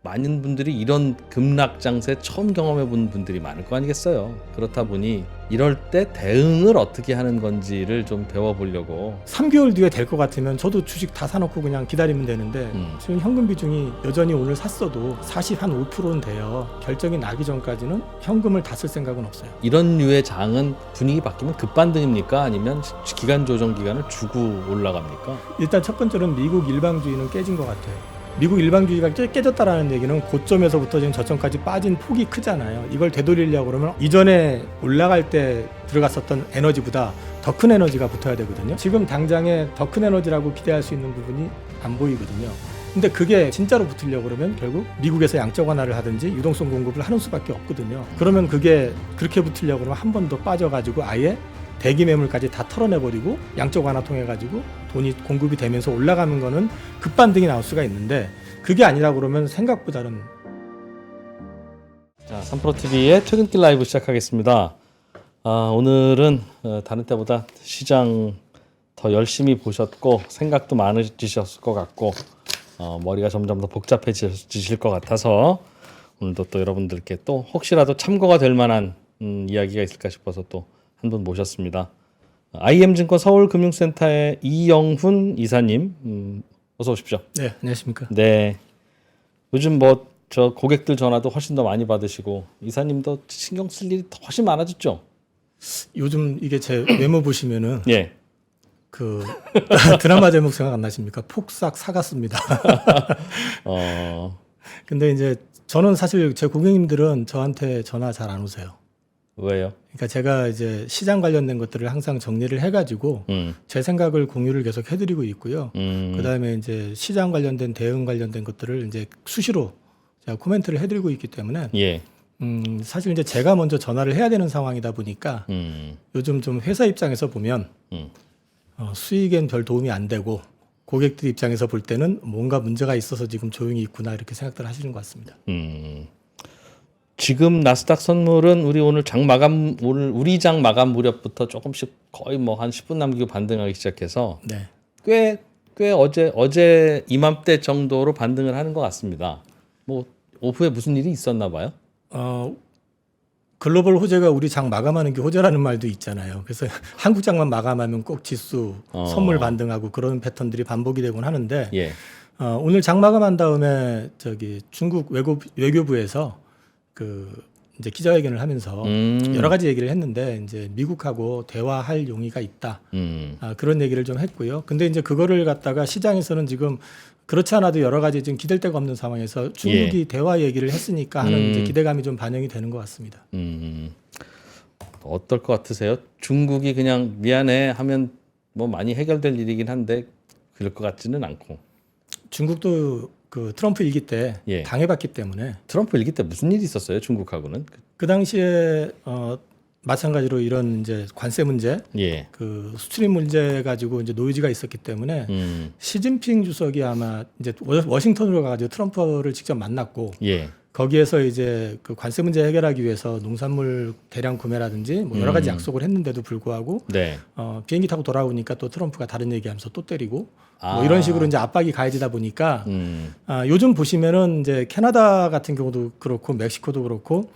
많은 분들이 이런 급락장세 처음 경험해 본 분들이 많을 거 아니겠어요. 그렇다 보니 이럴 때 대응을 어떻게 하는 건지를 좀 배워보려고. 3개월 뒤에 될 것 같으면 저도 주식 다 사놓고 그냥 기다리면 되는데 지금 현금 비중이 여전히 오늘 샀어도 45%는 돼요. 결정이 나기 전까지는 현금을 다 쓸 생각은 없어요. 이런 류의 장은 분위기 바뀌면 급반등입니까? 아니면 기간 조정 기간을 주고 올라갑니까? 일단 첫 번째로는 미국 일방주의는 깨진 것 같아요. 미국 일방주의가 깨졌다라는 얘기는 고점에서부터 지금 저점까지 빠진 폭이 크잖아요. 이걸 되돌리려고 그러면 이전에 올라갈 때 들어갔었던 에너지보다 더 큰 에너지가 붙어야 되거든요. 지금 당장에 더 큰 에너지라고 기대할 수 있는 부분이 안 보이거든요. 근데 그게 진짜로 붙으려고 그러면 결국 미국에서 양적 완화를 하든지 유동성 공급을 하는 수밖에 없거든요. 그러면 그게 그렇게 붙으려고 그러면 한 번 더 빠져가지고 아예 대기 매물까지 다 털어내버리고 양적 완화 통해 가지고 돈이 공급이 되면서 올라가는 거는 급반등이 나올 수가 있는데 그게 아니라 그러면 생각보다는. 자, 3프로TV의 퇴근길 라이브 시작하겠습니다. 오늘은 다른 때보다 시장 더 열심히 보셨고 생각도 많으셨을 것 같고 머리가 점점 더 복잡해지실 것 같아서 오늘도 또 여러분들께 또 혹시라도 참고가 될 만한 이야기가 있을까 싶어서 또 한 분 모셨습니다. IM증권 서울금융센터의 이영훈 이사님, 어서 오십시오. 네, 안녕하십니까. 네, 요즘 뭐 저 고객들 전화도 훨씬 더 많이 받으시고 이사님도 신경 쓸 일이 훨씬 많아졌죠? 요즘 이게 제 메모 보시면은 예. 그 드라마 제목 생각 안 나십니까? 폭삭 사갔습니다. 근데 이제 저는 사실 제 고객님들은 저한테 전화 잘 안 오세요. 왜요? 그러니까 제가 이제 시장 관련된 것들을 항상 정리를 해가지고 제 생각을 공유를 계속 해드리고 있고요. 그 다음에 이제 시장 관련된 대응 관련된 것들을 이제 수시로 제가 코멘트를 해드리고 있기 때문에 예. 사실 이제 제가 먼저 전화를 해야 되는 상황이다 보니까 요즘 좀 회사 입장에서 보면 수익엔 별 도움이 안 되고 고객들 입장에서 볼 때는 뭔가 문제가 있어서 지금 조용히 있구나 이렇게 생각들 하시는 것 같습니다. 지금 나스닥 선물은 오늘 우리 장 마감 무렵부터 조금씩 거의 뭐 한 10분 남기고 반등하기 시작해서 네. 꽤 어제 이맘때 정도로 반등을 하는 것 같습니다. 뭐 오후에 무슨 일이 있었나 봐요? 글로벌 호재가 우리 장 마감하는 게 호재라는 말도 있잖아요. 그래서 한국 장만 마감하면 꼭 지수 선물 반등하고 그런 패턴들이 반복이 되곤 하는데 예. 오늘 장 마감한 다음에 중국 외교부에서 이제 기자회견을 하면서 여러 가지 얘기를 했는데 이제 미국하고 대화할 용의가 있다. 그런 얘기를 좀 했고요. 근데 이제 그거를 갖다가 시장에서는 지금 그렇지 않아도 여러 가지 지금 기댈 데가 없는 상황에서 중국이 대화 얘기를 했으니까 하는 이제 기대감이 좀 반영이 되는 것 같습니다. 어떨 것 같으세요? 중국이 그냥 미안해 하면 뭐 많이 해결될 일이긴 한데 그럴 것 같지는 않고. 중국도 그 트럼프 일기 때 예. 당해봤기 때문에 트럼프 일기 때 무슨 일이 있었어요? 중국하고는? 그 당시에 마찬가지로 이런 이제 관세 문제, 예. 그 수출입 문제 가지고 이제 노이즈가 있었기 때문에 시진핑 주석이 아마 이제 워싱턴으로 가가지고 트럼프를 직접 만났고 예. 거기에서 이제 그 관세 문제 해결하기 위해서 농산물 대량 구매라든지 뭐 여러 가지 약속을 했는데도 불구하고 네. 비행기 타고 돌아오니까 또 트럼프가 다른 얘기하면서 또 때리고 뭐 이런 식으로 이제 압박이 가해지다 보니까 요즘 보시면은 이제 캐나다 같은 경우도 그렇고 멕시코도 그렇고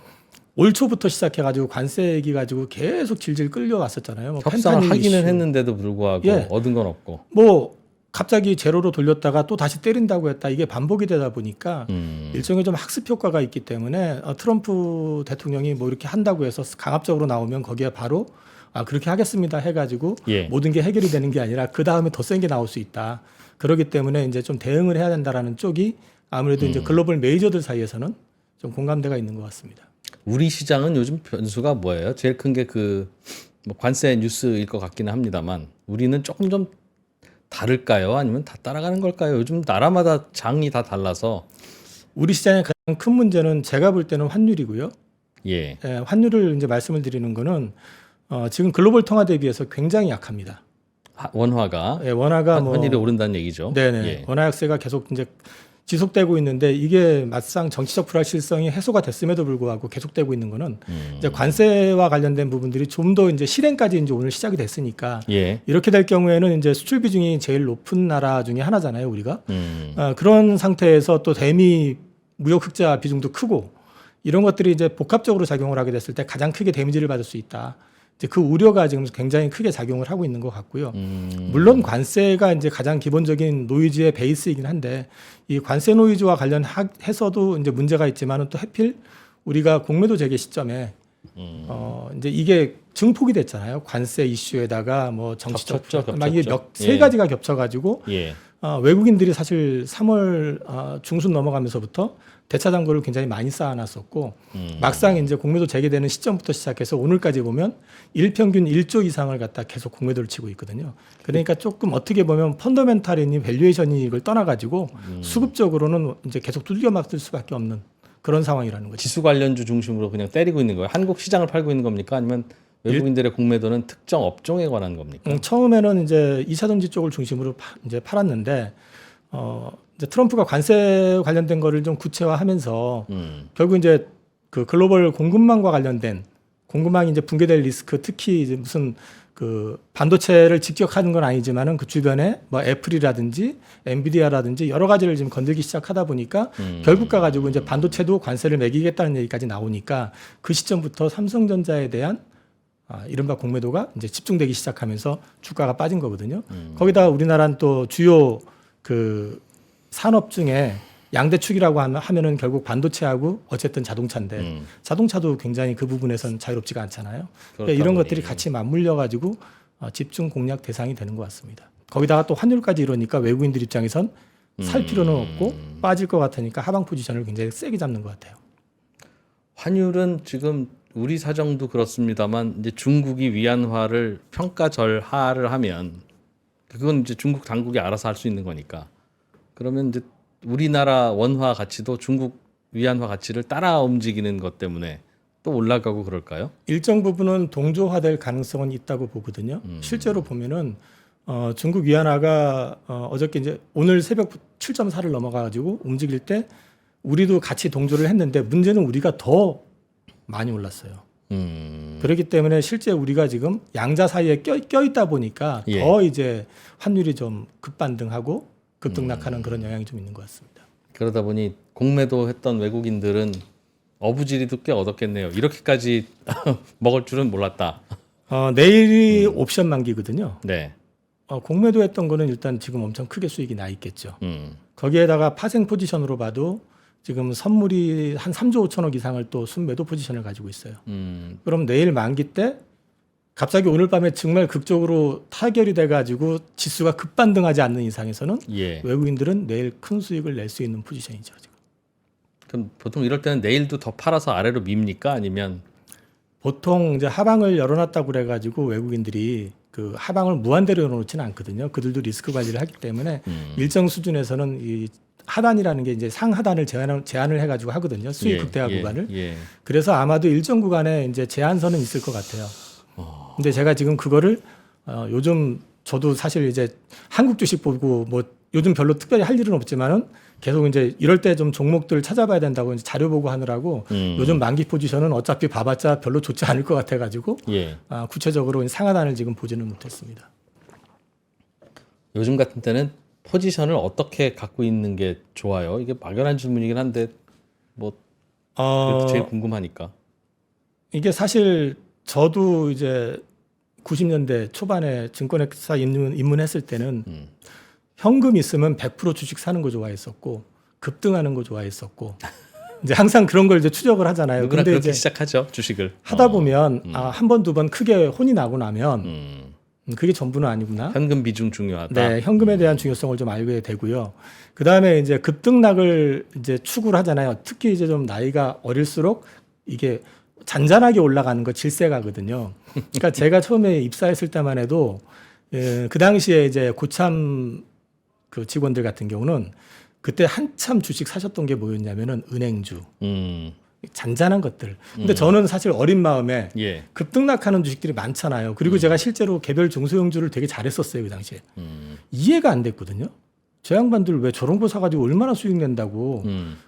올 초부터 시작해가지고 관세 얘기 가지고 계속 질질 끌려왔었잖아요. 뭐 협상을 하기는 이슈. 했는데도 불구하고 예. 얻은 건 없고. 뭐 갑자기 제로로 돌렸다가 또 다시 때린다고 했다. 이게 반복이 되다 보니까 일종의 좀 학습 효과가 있기 때문에 트럼프 대통령이 뭐 이렇게 한다고 해서 강압적으로 나오면 거기에 바로 그렇게 하겠습니다 해가지고 예. 모든 게 해결이 되는 게 아니라 그 다음에 더 센 게 나올 수 있다. 그렇기 때문에 이제 좀 대응을 해야 된다라는 쪽이 아무래도 이제 글로벌 메이저들 사이에서는 좀 공감대가 있는 것 같습니다. 우리 시장은 요즘 변수가 뭐예요? 제일 큰 게 뭐 관세 뉴스일 것 같기는 합니다만 우리는 조금 좀 다를까요? 아니면 다 따라가는 걸까요? 요즘 나라마다 장이 다 달라서. 우리 시장의 가장 큰 문제는 제가 볼 때는 환율이고요. 예. 환율을 이제 말씀을 드리는 거는 지금 글로벌 통화 대비해서 굉장히 약합니다. 원화가. 원화가 환율이 오른다는 얘기죠. 네네. 예. 원화 약세가 계속 이제 지속되고 있는데 이게 막상 정치적 불확실성이 해소가 됐음에도 불구하고 계속되고 있는 거는 이제 관세와 관련된 부분들이 좀 더 이제 실행까지 이제 오늘 시작이 됐으니까 예. 이렇게 될 경우에는 이제 수출 비중이 제일 높은 나라 중에 하나잖아요, 우리가. 그런 상태에서 또 대미 무역 흑자 비중도 크고 이런 것들이 이제 복합적으로 작용을 하게 됐을 때 가장 크게 데미지를 받을 수 있다. 이제 그 우려가 지금 굉장히 크게 작용을 하고 있는 것 같고요. 물론 관세가 이제 가장 기본적인 노이즈의 베이스이긴 한데 이 관세 노이즈와 관련해서도 이제 문제가 있지만은 또 하필 우리가 공매도 재개 시점에 이제 이게 증폭이 됐잖아요. 관세 이슈에다가 뭐 정치적 막 이게 세 가지가 겹쳐가지고 예. 외국인들이 사실 3월 중순 넘어가면서부터 대차 잔고를 굉장히 많이 쌓아놨었고 막상 이제 공매도 재개되는 시점부터 시작해서 오늘까지 보면 일평균 1조 이상을 갖다 계속 공매도를 치고 있거든요. 그러니까 조금 어떻게 보면 펀더멘탈이니 밸류에이션이 이걸 떠나가지고 수급적으로는 이제 계속 두들겨 맞을 수밖에 없는 그런 상황이라는 거죠. 지수 관련주 중심으로 그냥 때리고 있는 거예요. 한국 시장을 팔고 있는 겁니까? 아니면 외국인들의 공매도는 특정 업종에 관한 겁니까? 처음에는 이제 2차전지 쪽을 중심으로 이제 팔았는데 이제 트럼프가 관세 관련된 거를 좀 구체화하면서 결국 이제 그 글로벌 공급망과 관련된 공급망이 이제 붕괴될 리스크, 특히 이제 무슨 그 반도체를 직접 하는 건 아니지만은 그 주변에 뭐 애플이라든지 엔비디아라든지 여러 가지를 지금 건들기 시작하다 보니까 결국 가가지고 이제 반도체도 관세를 매기겠다는 얘기까지 나오니까 그 시점부터 삼성전자에 대한 이른바 공매도가 이제 집중되기 시작하면서 주가가 빠진 거거든요. 거기다가 우리나라는 또 주요 그 산업 중에 양대축이라고 하면은 결국 반도체하고 어쨌든 자동차인데 자동차도 굉장히 그 부분에선 자유롭지가 않잖아요. 그러니까 이런 것들이 같이 맞물려 가지고 집중 공략 대상이 되는 것 같습니다. 거기다가 또 환율까지 이러니까 외국인들 입장에선 살 필요는 없고 빠질 것 같으니까 하방 포지션을 굉장히 세게 잡는 것 같아요. 환율은 지금 우리 사정도 그렇습니다만 이제 중국이 위안화를 평가절하를 하면 그건 이제 중국 당국이 알아서 할 수 있는 거니까 그러면 이제 우리나라 원화 가치도 중국 위안화 가치를 따라 움직이는 것 때문에 또 올라가고 그럴까요? 일정 부분은 동조화될 가능성은 있다고 보거든요. 실제로 보면은 중국 위안화가 어저께 이제 오늘 새벽 7.4를 넘어가가지고 움직일 때 우리도 같이 동조를 했는데 문제는 우리가 더 많이 올랐어요. 그렇기 때문에 실제 우리가 지금 양자 사이에 껴 있다 보니까 예. 더 이제 환율이 좀 급반등하고 급등락하는 그런 영향이 좀 있는 것 같습니다. 그러다 보니 공매도 했던 외국인들은 어부지리도 꽤 얻었겠네요. 이렇게까지 먹을 줄은 몰랐다. 내일이 옵션 만기거든요. 네. 공매도 했던 거는 일단 지금 엄청 크게 수익이 나 있겠죠. 거기에다가 파생 포지션으로 봐도 지금 선물이 한 3조 5천억 이상을 또 순매도 포지션을 가지고 있어요. 그럼 내일 만기 때 갑자기 오늘 밤에 정말 극적으로 타결이 돼가지고 지수가 급반등하지 않는 이상에서는 예. 외국인들은 내일 큰 수익을 낼 수 있는 포지션이죠. 지금. 그럼 보통 이럴 때는 내일도 더 팔아서 아래로 밉니까? 아니면 보통 이제 하방을 열어놨다고 그래가지고 외국인들이 그 하방을 무한대로 열어놓지는 않거든요. 그들도 리스크 관리를 하기 때문에 일정 수준에서는 이 하단이라는 게 이제 상하단을 제한을 해가지고 하거든요. 수익 극대화 구간을. 예. 그래서 아마도 일정 구간에 이제 제한선은 있을 것 같아요. 근데 제가 지금 그거를 요즘 저도 사실 이제 한국 주식 보고 뭐 요즘 별로 특별히 할 일은 없지만은 계속 이제 이럴 때 좀 종목들 찾아봐야 된다고 이제 자료 보고 하느라고 요즘 만기 포지션은 어차피 봐봤자 별로 좋지 않을 것 같아가지고 예. 구체적으로 상하단을 지금 보지는 못했습니다. 요즘 같은 때는 포지션을 어떻게 갖고 있는 게 좋아요? 이게 막연한 질문이긴 한데 뭐 그래도 제일 궁금하니까. 이게 사실 저도 이제 90년대 초반에 증권회사 입문했을 때는 현금 있으면 100% 주식 사는 거 좋아했었고 급등하는 거 좋아했었고 이제 항상 그런 걸 이제 추적을 하잖아요. 누구나 근데 그렇게 이제 시작하죠 주식을. 하다 보면 한 번 두 번 크게 혼이 나고 나면 그게 전부는 아니구나. 현금 비중 중요하다. 네, 현금에 대한 중요성을 좀 알게 되고요. 그 다음에 이제 급등락을 이제 추구를 하잖아요. 특히 이제 좀 나이가 어릴수록 이게 잔잔하게 올라가는 거 질세가거든요. 그러니까 제가 처음에 입사했을 때만 해도 그 당시에 이제 고참 그 직원들 같은 경우는 그때 한참 주식 사셨던 게 뭐였냐면은 은행주, 잔잔한 것들. 근데 저는 사실 어린 마음에 예. 급등락하는 주식들이 많잖아요. 그리고 제가 실제로 개별 중소형주를 되게 잘했었어요 그 당시에. 이해가 안 됐거든요. 저 양반들 왜 저런 거 사가지고 얼마나 수익 낸다고.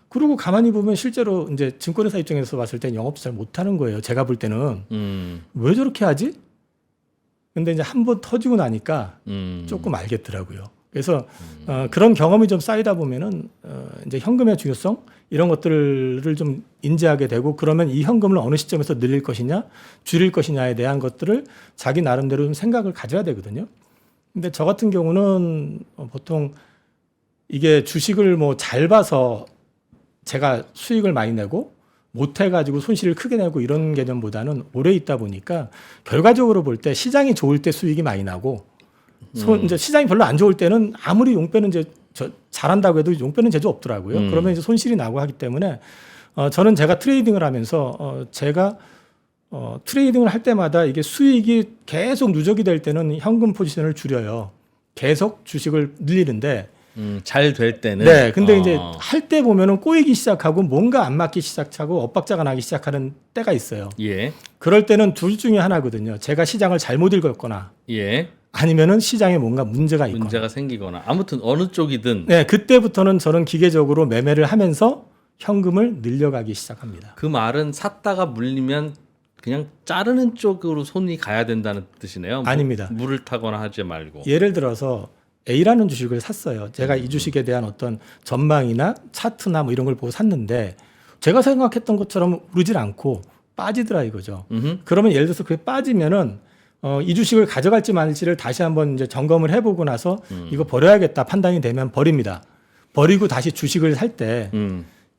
그리고 가만히 보면 실제로 이제 증권회사 입장에서 봤을 땐 영업도 잘 못하는 거예요. 제가 볼 때는 왜 저렇게 하지? 근데 이제 한 번 터지고 나니까 조금 알겠더라고요. 그래서 그런 경험이 좀 쌓이다 보면은 이제 현금의 중요성 이런 것들을 좀 인지하게 되고 그러면 이 현금을 어느 시점에서 늘릴 것이냐 줄일 것이냐에 대한 것들을 자기 나름대로 좀 생각을 가져야 되거든요. 근데 저 같은 경우는 보통 이게 주식을 뭐 잘 봐서 제가 수익을 많이 내고 못 해가지고 손실을 크게 내고 이런 개념보다는 오래 있다 보니까 결과적으로 볼 때 시장이 좋을 때 수익이 많이 나고 이제 시장이 별로 안 좋을 때는 아무리 용빼는 이제 잘한다고 해도 용빼는 재주 없더라고요. 그러면 이제 손실이 나고 하기 때문에 저는 제가 트레이딩을 하면서 제가 트레이딩을 할 때마다 이게 수익이 계속 누적이 될 때는 현금 포지션을 줄여요. 계속 주식을 늘리는데 잘 될 때는. 네, 근데 이제 할 때 보면은 꼬이기 시작하고 뭔가 안 맞기 시작하고 엇박자가 나기 시작하는 때가 있어요. 예. 그럴 때는 둘 중에 하나거든요. 제가 시장을 잘못 읽었거나 예. 아니면은 시장에 뭔가 문제가 있거나. 문제가 생기거나 아무튼 어느 쪽이든 네, 그때부터는 저는 기계적으로 매매를 하면서 현금을 늘려가기 시작합니다. 그 말은 샀다가 물리면 그냥 자르는 쪽으로 손이 가야 된다는 뜻이네요. 아닙니다. 물을 타거나 하지 말고. 예를 들어서 A라는 주식을 샀어요. 제가 이 주식에 대한 어떤 전망이나 차트나 뭐 이런 걸 보고 샀는데 제가 생각했던 것처럼 오르질 않고 빠지더라 이거죠. 그러면 예를 들어서 그게 빠지면은 이 주식을 가져갈지 말지를 다시 한번 이제 점검을 해보고 나서 이거 버려야겠다 판단이 되면 버립니다. 버리고 다시 주식을 살 때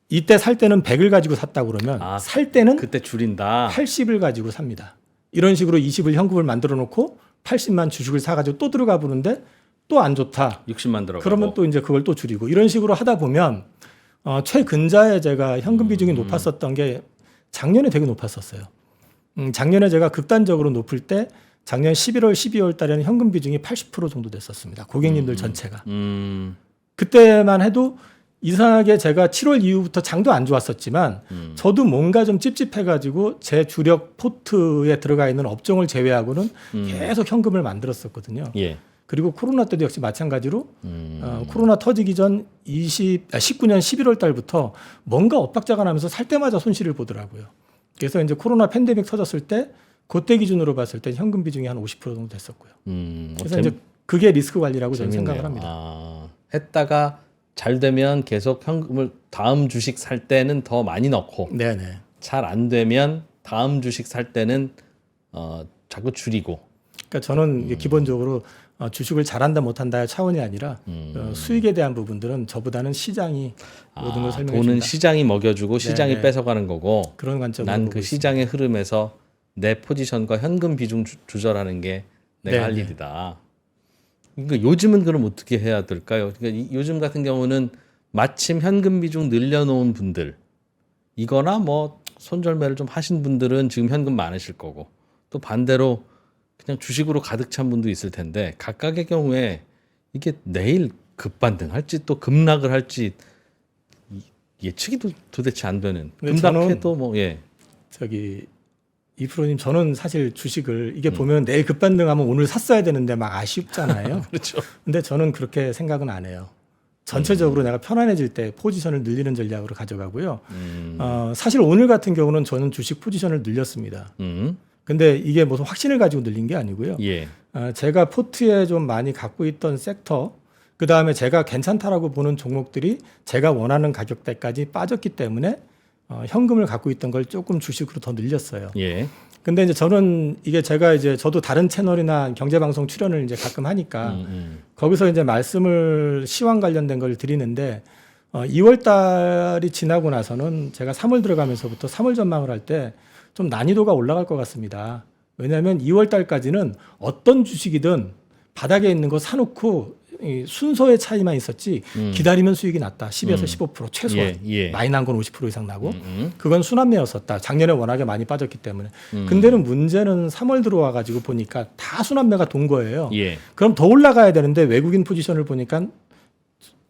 이때 살 때는 100을 가지고 샀다 그러면 살 때는 그때 줄인다. 80을 가지고 삽니다. 이런 식으로 20을 현금을 만들어 놓고 80만 주식을 사가지고 또 들어가 보는데 또 안 좋다. 60만 들어가고. 그러면 또 이제 그걸 또 줄이고 이런 식으로 하다 보면 최근자에 제가 현금 비중이 높았었던 게 작년에 되게 높았었어요. 작년에 제가 극단적으로 높을 때 작년 11월, 12월 달에는 현금 비중이 80% 정도 됐었습니다. 고객님들 전체가. 그때만 해도 이상하게 제가 7월 이후부터 장도 안 좋았었지만 저도 뭔가 좀 찝찝해가지고 제 주력 포트에 들어가 있는 업종을 제외하고는 계속 현금을 만들었었거든요. 예. 그리고 코로나 때도 역시 마찬가지로 코로나 터지기 전 19년 11월 달부터 뭔가 엇박자가 나면서 살 때마다 손실을 보더라고요. 그래서 이제 코로나 팬데믹 터졌을 때 그때 기준으로 봤을 때 현금 비중이 한 50% 정도 됐었고요. 그래서 이제 그게 리스크 관리라고 저는 생각을 합니다. 했다가 잘 되면 계속 현금을 다음 주식 살 때는 더 많이 넣고 네네. 잘 안 되면 다음 주식 살 때는 자꾸 줄이고. 그러니까 저는 이게 기본적으로 주식을 잘한다 못한다의 차원이 아니라 수익에 대한 부분들은 저보다는 시장이 모든 걸 설명해 돈은 준다. 시장이 먹여주고 시장이 네네. 뺏어가는 거고 그런 관점으로 난 보고 그 있습니다. 시장의 흐름에서 내 포지션과 현금 비중 조절하는 게 내가 할 네네. 일이다. 그러니까 요즘은 그럼 어떻게 해야 될까요? 그러니까 요즘 같은 경우는 마침 현금 비중 늘려놓은 분들 이거나 뭐 손절매를 좀 하신 분들은 지금 현금 많으실 거고 또 반대로 그냥 주식으로 가득 찬 분도 있을 텐데 각각의 경우에 이게 내일 급반등할지 또 급락을 할지 예측이 도대체 안 되는. 근데 급락해도 뭐 예. 저기 이프로님 저는 사실 주식을 이게 보면 내일 급반등하면 오늘 샀어야 되는데 막 아쉽잖아요. 그렇죠. 근데 저는 그렇게 생각은 안 해요. 전체적으로 내가 편안해질 때 포지션을 늘리는 전략으로 가져가고요. 사실 오늘 같은 경우는 저는 주식 포지션을 늘렸습니다. 근데 이게 무슨 확신을 가지고 늘린 게 아니고요. 예. 제가 포트에 좀 많이 갖고 있던 섹터, 그 다음에 제가 괜찮다라고 보는 종목들이 제가 원하는 가격대까지 빠졌기 때문에 현금을 갖고 있던 걸 조금 주식으로 더 늘렸어요. 예. 근데 이제 저는 이게 제가 이제 저도 다른 채널이나 경제방송 출연을 이제 가끔 하니까 거기서 이제 말씀을 시황 관련된 걸 드리는데 2월 달이 지나고 나서는 제가 3월 들어가면서부터 3월 전망을 할 때 좀 난이도가 올라갈 것 같습니다. 왜냐하면 2월 달까지는 어떤 주식이든 바닥에 있는 거 사놓고 순서의 차이만 있었지 기다리면 수익이 났다. 10에서 15% 최소한. 예. 많이 난 건 50% 이상 나고 그건 순환매였었다. 작년에 워낙에 많이 빠졌기 때문에. 근데는 문제는 3월 들어와 가지고 보니까 다 순환매가 돈 거예요. 예. 그럼 더 올라가야 되는데 외국인 포지션을 보니까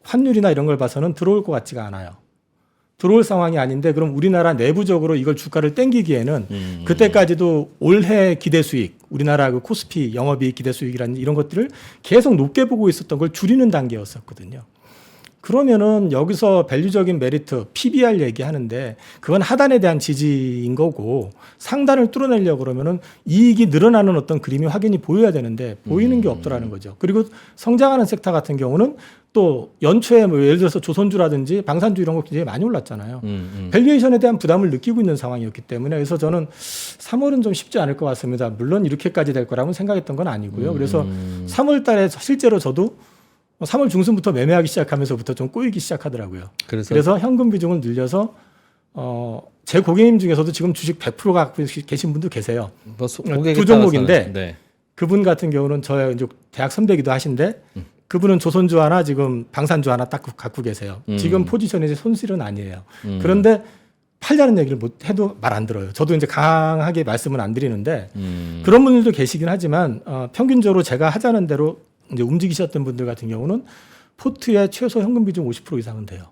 환율이나 이런 걸 봐서는 들어올 것 같지가 않아요. 들어올 상황이 아닌데 그럼 우리나라 내부적으로 이걸 주가를 땡기기에는 그때까지도 올해 기대 수익, 우리나라 그 코스피 영업이익 기대 수익이라는 이런 것들을 계속 높게 보고 있었던 걸 줄이는 단계였었거든요. 그러면은 여기서 밸류적인 메리트, PBR 얘기하는데 그건 하단에 대한 지지인 거고 상단을 뚫어내려고 그러면은 이익이 늘어나는 어떤 그림이 확연히 보여야 되는데 보이는 게 없더라는 거죠. 그리고 성장하는 섹터 같은 경우는 또 연초에 뭐 예를 들어서 조선주라든지 방산주 이런 거 굉장히 많이 올랐잖아요. 밸류에이션에 대한 부담을 느끼고 있는 상황이었기 때문에 그래서 저는 3월은 좀 쉽지 않을 것 같습니다. 물론 이렇게까지 될 거라고 생각했던 건 아니고요. 그래서 3월 달에 실제로 저도 3월 중순부터 매매하기 시작하면서부터 좀 꼬이기 시작하더라고요. 그래서 현금 비중을 늘려서 제 고객님 중에서도 지금 주식 100% 갖고 계신 분도 계세요. 뭐 두 종목인데 네. 그분 같은 경우는 저의 이제 대학 선배기도 하신데 그분은 조선주 하나 지금 방산주 하나 딱 갖고 계세요. 지금 포지션이 손실은 아니에요. 그런데 팔자는 얘기를 못 해도 말 안 들어요. 저도 이제 강하게 말씀은 안 드리는데 그런 분들도 계시긴 하지만 평균적으로 제가 하자는 대로 이제 움직이셨던 분들 같은 경우는 포트의 최소 현금 비중 50% 이상은 돼요.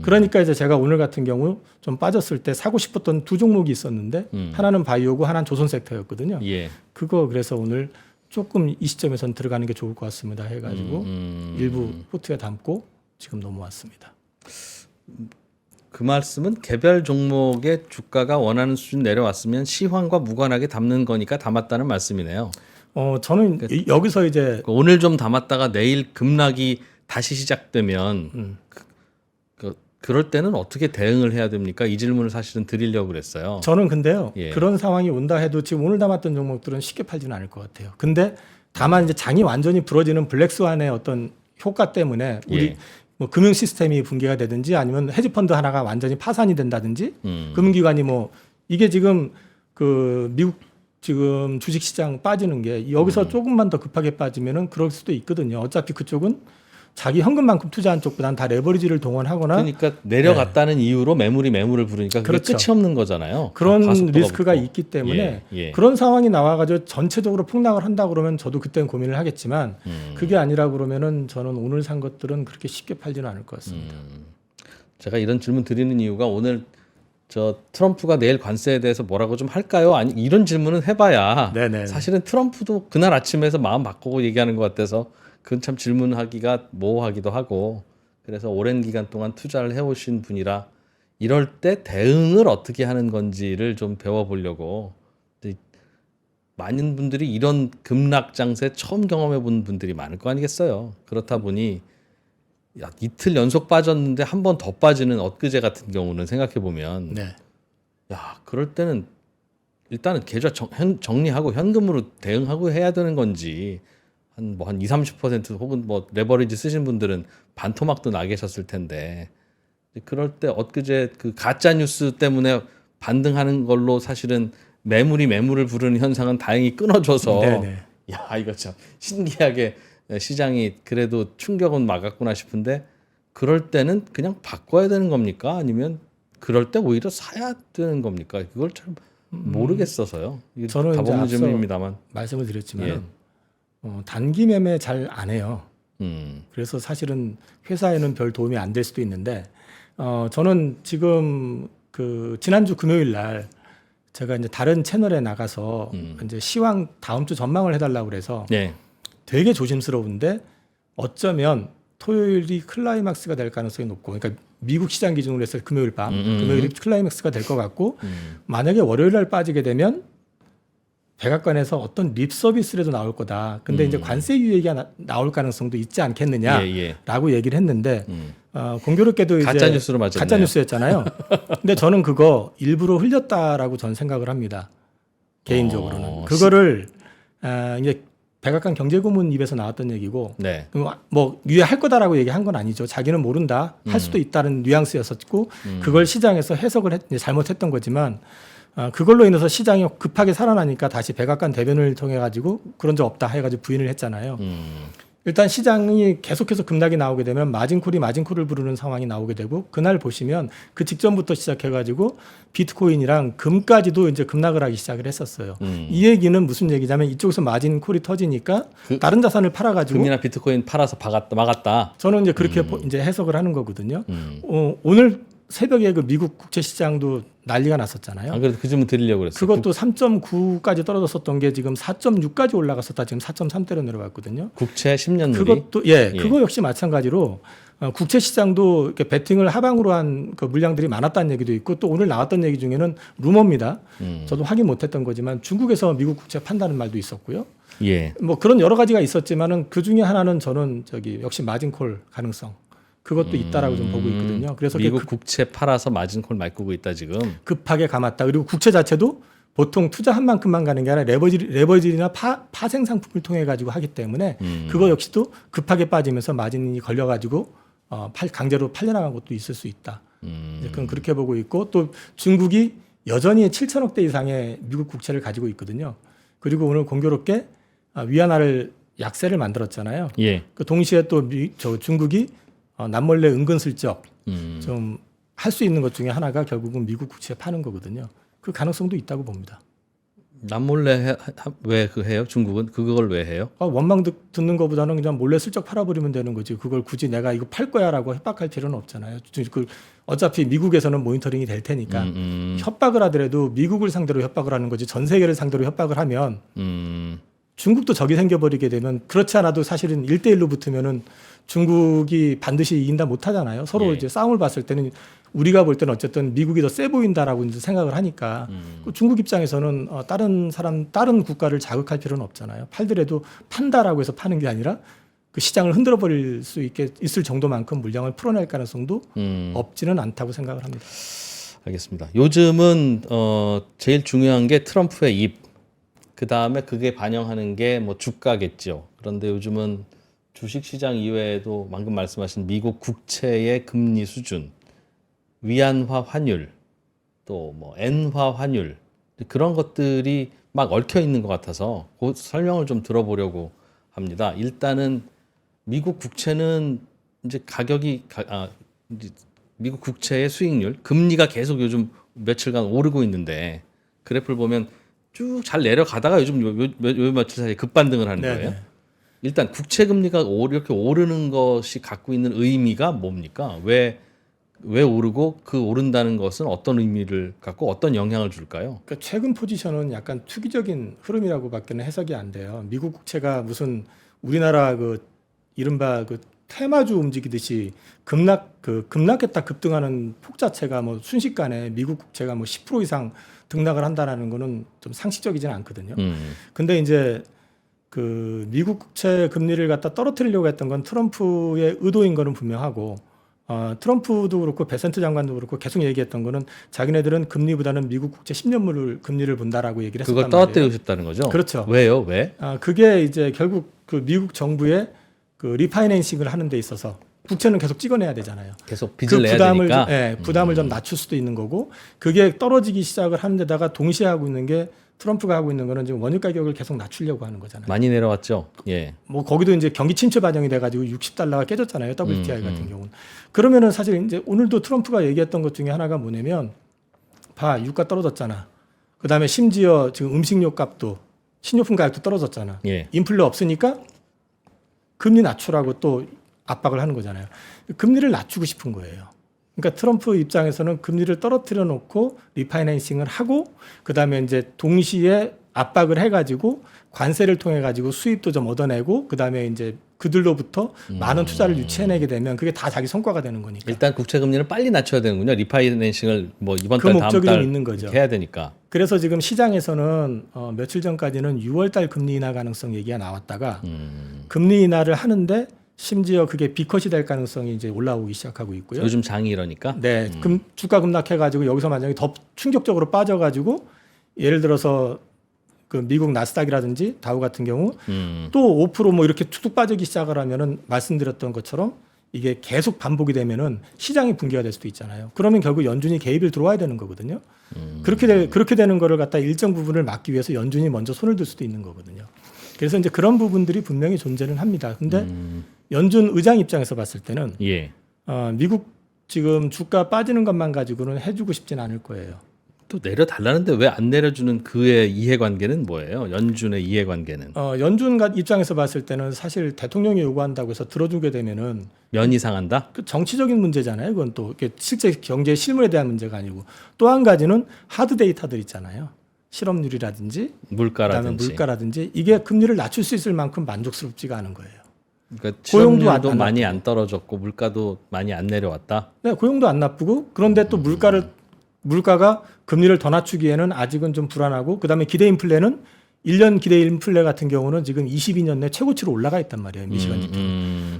그러니까 이제 제가 오늘 같은 경우 좀 빠졌을 때 사고 싶었던 두 종목이 있었는데 하나는 바이오고 하나는 조선 섹터였거든요. 예. 그거 그래서 오늘 조금 이 시점에선 들어가는 게 좋을 것 같습니다 해가지고 일부 포트에 담고 지금 넘어왔습니다. 그 말씀은 개별 종목의 주가가 원하는 수준 내려왔으면 시황과 무관하게 담는 거니까 담았다는 말씀이네요. 저는 여기서 이제 오늘 좀 담았다가 내일 급락이 다시 시작되면 그럴 때는 어떻게 대응을 해야 됩니까? 이 질문을 사실은 드리려고 그랬어요. 저는 근데요. 예. 그런 상황이 온다 해도 지금 오늘 담았던 종목들은 쉽게 팔지는 않을 것 같아요. 근데 다만 이제 장이 완전히 부러지는 블랙스완의 어떤 효과 때문에 우리 예. 뭐 금융 시스템이 붕괴가 되든지 아니면 헤지펀드 하나가 완전히 파산이 된다든지 금융기관이 뭐 이게 지금 그 미국 지금 주식시장 빠지는 게 여기서 조금만 더 급하게 빠지면은 그럴 수도 있거든요. 어차피 그쪽은 자기 현금만큼 투자한 쪽보다는 다 레버리지를 동원하거나 그러니까 내려갔다는 이유로 매물을 부르니까 그게 그렇죠. 끝이 없는 거잖아요. 그런 가속도가 리스크가 붙고. 있기 때문에 예. 그런 상황이 나와가지고 전체적으로 폭락을 한다 그러면 저도 그때는 고민을 하겠지만 그게 아니라 그러면은 저는 오늘 산 것들은 그렇게 쉽게 팔지는 않을 것 같습니다. 제가 이런 질문 드리는 이유가 오늘 저 트럼프가 내일 관세에 대해서 뭐라고 좀 할까요? 아니 이런 질문은 해봐야 네네. 사실은 트럼프도 그날 아침에서 마음 바꾸고 얘기하는 것 같아서 그건 참 질문하기가 모호하기도 하고 그래서 오랜 기간 동안 투자를 해오신 분이라 이럴 때 대응을 어떻게 하는 건지를 좀 배워보려고 많은 분들이 이런 급락 장세 처음 경험해 본 분들이 많을 거 아니겠어요. 그렇다 보니 야, 이틀 연속 빠졌는데 한 번 더 빠지는 엊그제 같은 경우는 생각해 보면 네. 야 그럴 때는 일단은 계좌 정리하고 현금으로 대응하고 해야 되는 건지 한 20-30% 혹은 뭐 레버리지 쓰신 분들은 반토막도 나 계셨을 텐데 그럴 때 엊그제 그 가짜 뉴스 때문에 반등하는 걸로 사실은 매물을 부르는 현상은 다행히 끊어져서 네네. 야 이거 참 신기하게 시장이 그래도 충격은 막았구나 싶은데 그럴 때는 그냥 바꿔야 되는 겁니까? 아니면 그럴 때 오히려 사야 되는 겁니까? 그걸 잘 모르겠어서요. 저는 답 이제 없는 앞서 질문입니다만. 말씀을 드렸지만 예. 단기 매매 잘 안 해요. 음. 그래서 사실은 회사에는 별 도움이 안 될 수도 있는데 저는 지금 그 지난주 금요일 날 제가 이제 다른 채널에 나가서 이제 시황 다음 주 전망을 해달라고 그래서 네. 되게 조심스러운데 어쩌면 토요일이 클라이막스가 될 가능성이 높고 그러니까 미국 시장 기준으로 해서 금요일 밤 금요일이 클라이막스가 될 것 같고 만약에 월요일 날 빠지게 되면 백악관에서 어떤 립 서비스라도 나올 거다. 근데 이제 관세 유예가 나올 가능성도 있지 않겠느냐라고 얘기를 했는데 공교롭게도 이제 가짜 뉴스로 맞았네요. 가짜 뉴스였잖아요. 근데 저는 그거 일부러 흘렸다라고 전 생각을 합니다. 개인적으로는 그거를 이제 백악관 경제고문 입에서 나왔던 얘기고 네. 뭐 유예할 거다라고 얘기한 건 아니죠. 자기는 모른다. 할 수도 있다는 뉘앙스였었고 그걸 시장에서 해석을 잘못했던 거지만 그걸로 인해서 시장이 급하게 살아나니까 다시 백악관 대변을 통해 가지고 그런 적 없다 해가지고 부인을 했잖아요. 일단 시장이 계속해서 급락이 나오게 되면 마진콜을 부르는 상황이 나오게 되고 그날 보시면 그 직전부터 시작해가지고 비트코인이랑 금까지도 이제 급락을 하기 시작을 했었어요. 이 얘기는 무슨 얘기냐면 이쪽에서 마진콜이 터지니까 다른 자산을 팔아가지고 금이나 비트코인 팔아서 막았다. 저는 이제 그렇게 이제 해석을 하는 거거든요. 오늘 새벽에 그 미국 국채 시장도 난리가 났었잖아요. 안 그래도 그 질문 드리려고 그랬어요. 그것도 3.9까지 떨어졌었던 게 지금 4.6까지 올라갔었다 지금 4.3대로 내려갔거든요. 국채 10년 누리. 그것도 그거 역시 마찬가지로 국채 시장도 이렇게 베팅을 하방으로 한 그 물량들이 많았다는 얘기도 있고 또 오늘 나왔던 얘기 중에는 루머입니다. 저도 확인 못했던 거지만 중국에서 미국 국채 판다는 말도 있었고요. 예. 뭐 그런 여러 가지가 있었지만은 그 중에 하나는 저는 역시 마진콜 가능성 그것도 있다라고 좀 보고 있거든요. 그래서 미국 국채 팔아서 마진콜 메꾸고 있다 지금. 급하게 감았다. 그리고 국채 자체도 보통 투자한 만큼만 가는 게 아니라 레버리지나 파생 상품을 통해 가지고 하기 때문에 그거 역시도 급하게 빠지면서 마진이 걸려 가지고 강제로 팔려나간 것도 있을 수 있다. 그건 그렇게 보고 있고 또 중국이 여전히 7천억 대 이상의 미국 국채를 가지고 있거든요. 그리고 오늘 공교롭게 위안화를 약세를 만들었잖아요. 예. 그 동시에 또 중국이 남몰래 은근슬쩍 좀 할 수 있는 것 중에 하나가 결국은 미국 국채 파는 거거든요. 그 가능성도 있다고 봅니다. 남몰래 왜 해요? 중국은 그걸 왜 해요? 원망 듣는 것보다는 그냥 몰래 슬쩍 팔아버리면 되는 거지. 그걸 굳이 내가 이거 팔 거야라고 협박할 필요는 없잖아요. 어차피 미국에서는 모니터링이 될 테니까 협박을 하더라도 미국을 상대로 협박을 하는 거지 전 세계를 상대로 협박을 하면 중국도 적이 생겨버리게 되면 그렇지 않아도 사실은 1대1로 붙으면은 중국이 반드시 이긴다 못하잖아요. 서로 이제 싸움을 봤을 때는 우리가 볼 때는 어쨌든 미국이 더 세 보인다라고 이제 생각을 하니까 중국 입장에서는 다른 국가를 자극할 필요는 없잖아요. 팔더라도 판다라고 해서 파는 게 아니라 그 시장을 흔들어 버릴 수 있을 정도만큼 물량을 풀어낼 가능성도 없지는 않다고 생각을 합니다. 알겠습니다. 요즘은 제일 중요한 게 트럼프의 입. 그 다음에 그게 반영하는 게 뭐 주가겠죠. 그런데 요즘은 주식시장 이외에도 방금 말씀하신 미국 국채의 금리 수준, 위안화 환율, 또 뭐 엔화 환율 그런 것들이 막 얽혀 있는 것 같아서 그 설명을 좀 들어보려고 합니다. 일단은 미국 국채는 이제 미국 국채의 수익률, 금리가 계속 요즘 며칠간 오르고 있는데 그래프를 보면 쭉 잘 내려가다가 요즘 요 며칠 사이에 급반등을 하는 거예요. 일단 국채 금리가 이렇게 오르는 것이 갖고 있는 의미가 뭡니까? 왜 오르고 그 오른다는 것은 어떤 의미를 갖고 어떤 영향을 줄까요? 그러니까 최근 포지션은 약간 투기적인 흐름이라고밖에는 해석이 안 돼요. 미국 국채가 무슨 우리나라 이른바 테마주 움직이듯이 급락했다 급등하는 폭 자체가 뭐 순식간에 미국 국채가 뭐 10% 이상 등락을 한다라는 거는 좀 상식적이지는 않거든요. 근데 이제 그 미국 국채 금리를 갖다 떨어뜨리려고 했던 건 트럼프의 의도인 거는 분명하고 트럼프도 그렇고 베센트 장관도 그렇고 계속 얘기했던 거는 자기네들은 금리보다는 미국 국채 10년물 금리를 본다라고 얘기를 했었단 그걸 말이에요. 떨어뜨리고 싶다는 거죠? 그렇죠. 왜요? 왜? 그게 이제 결국 그 미국 정부의 그 리파이낸싱을 하는 데 있어서 국채는 계속 찍어내야 되잖아요. 계속 빚을 내야 되니까. 부담을 좀 낮출 수도 있는 거고 그게 떨어지기 시작을 하는 데다가 동시에 하고 있는 게 트럼프가 하고 있는 거는 지금 원유 가격을 계속 낮추려고 하는 거잖아요. 많이 내려왔죠. 예. 뭐 거기도 이제 경기 침체 반영이 돼가지고 $60가 깨졌잖아요. WTI 같은 경우는. 그러면은 사실 이제 오늘도 트럼프가 얘기했던 것 중에 하나가 뭐냐면 유가 떨어졌잖아. 그 다음에 심지어 지금 음식료 값도 식료품 가격도 떨어졌잖아. 예. 인플레 없으니까 금리 낮추라고 또 압박을 하는 거잖아요. 금리를 낮추고 싶은 거예요. 그러니까 트럼프 입장에서는 금리를 떨어뜨려 놓고 리파이낸싱을 하고 그다음에 이제 동시에 압박을 해가지고 관세를 통해 가지고 수입도 좀 얻어내고 그다음에 이제 그들로부터 많은 투자를 유치해내게 되면 그게 다 자기 성과가 되는 거니까. 일단 국채 금리는 빨리 낮춰야 되는군요. 리파이낸싱을 뭐 이번 그 달 목적이 다음 달 좀 있는 거죠. 해야 되니까. 그래서 지금 시장에서는 며칠 전까지는 6월달 금리 인하 가능성 얘기가 나왔다가 금리 인하를 하는데 심지어 그게 비컷이 될 가능성이 이제 올라오기 시작하고 있고요. 요즘 장이 이러니까. 네, 주가 급락해가지고 여기서 만약에 더 충격적으로 빠져가지고 예를 들어서 그 미국 나스닥이라든지 다우 같은 경우 또 5% 이렇게 툭툭 빠지기 시작을 하면은 말씀드렸던 것처럼 이게 계속 반복이 되면은 시장이 붕괴가 될 수도 있잖아요. 그러면 결국 연준이 개입을 들어와야 되는 거거든요. 그렇게 되는 거를 갖다 일정 부분을 막기 위해서 연준이 먼저 손을 들 수도 있는 거거든요. 그래서 이제 그런 부분들이 분명히 존재는 합니다. 근데 연준 의장 입장에서 봤을 때는 미국 지금 주가 빠지는 것만 가지고는 해주고 싶진 않을 거예요. 또 내려달라는데 왜 안 내려주는 그의 이해관계는 뭐예요? 연준의 이해관계는 연준 입장에서 봤을 때는 사실 대통령이 요구한다고 해서 들어주게 되면은 면이 상한다? 그 정치적인 문제잖아요. 그건 또 이게 실제 경제 실물에 대한 문제가 아니고 또 한 가지는 하드 데이터들 있잖아요. 실업률이라든지 물가라든지. 그다음에 물가라든지 이게 금리를 낮출 수 있을 만큼 만족스럽지가 않은 거예요. 그러니까 고용도 실업률도 안 많이 나쁘고. 안 떨어졌고 물가도 많이 안 내려왔다. 네, 고용도 안 나쁘고 그런데 또 물가가 금리를 더 낮추기에는 아직은 좀 불안하고 그다음에 기대 인플레는 1년 기대 인플레 같은 경우는 지금 22년 내 최고치로 올라가 있단 말이에요. 미시간 지표.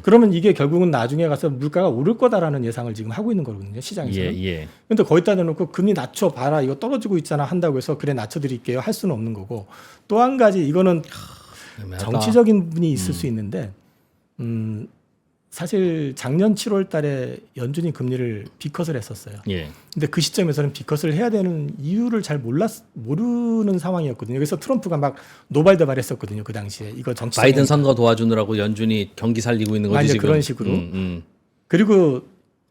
그러면 이게 결국은 나중에 가서 물가가 오를 거다라는 예상을 지금 하고 있는 거거든요. 시장에서는. 예. 근데 거기다 대놓고 금리 낮춰 봐라. 이거 떨어지고 있잖아 한다고 해서 그래 낮춰 드릴게요. 할 수는 없는 거고. 또 한 가지 이거는 애매하다. 정치적인 부분이 있을 수 있는데 사실 작년 7월 달에 연준이 금리를 B컷을 했었어요. 예. 근데 그 시점에서는 B컷을 해야 되는 이유를 잘 모르는 상황이었거든요. 그래서 트럼프가 막 노발대발했었거든요. 그 당시에. 이거 정치적인 바이든 선거 도와주느라고 연준이 경기 살리고 있는 거지 아니, 지금. 그런 식으로. 그리고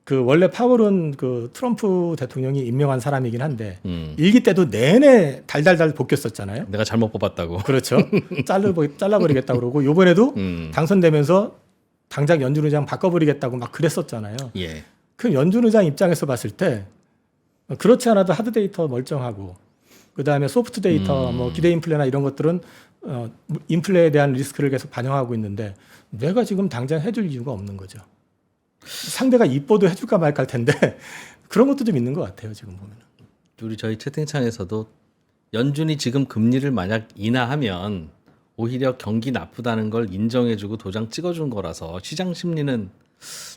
그 원래 파월은 그 트럼프 대통령이 임명한 사람이긴 한데 일기 때도 내내 달달달 볶였었잖아요. 내가 잘못 뽑았다고. 그렇죠. 잘라버리겠다 그러고 요번에도 당선되면서 당장 연준 의장 바꿔버리겠다고 막 그랬었잖아요. 예. 그 연준 의장 입장에서 봤을 때 그렇지 않아도 하드 데이터 멀쩡하고 그 다음에 소프트 데이터 뭐 기대 인플레나 이런 것들은 인플레에 대한 리스크를 계속 반영하고 있는데 내가 지금 당장 해줄 이유가 없는 거죠. 상대가 이뻐도 해줄까 말까 할 텐데 그런 것도 좀 있는 것 같아요. 지금 보면. 우리 저희 채팅창에서도 연준이 지금 금리를 만약 인하하면 오히려 경기 나쁘다는 걸 인정해주고 도장 찍어준 거라서 시장 심리는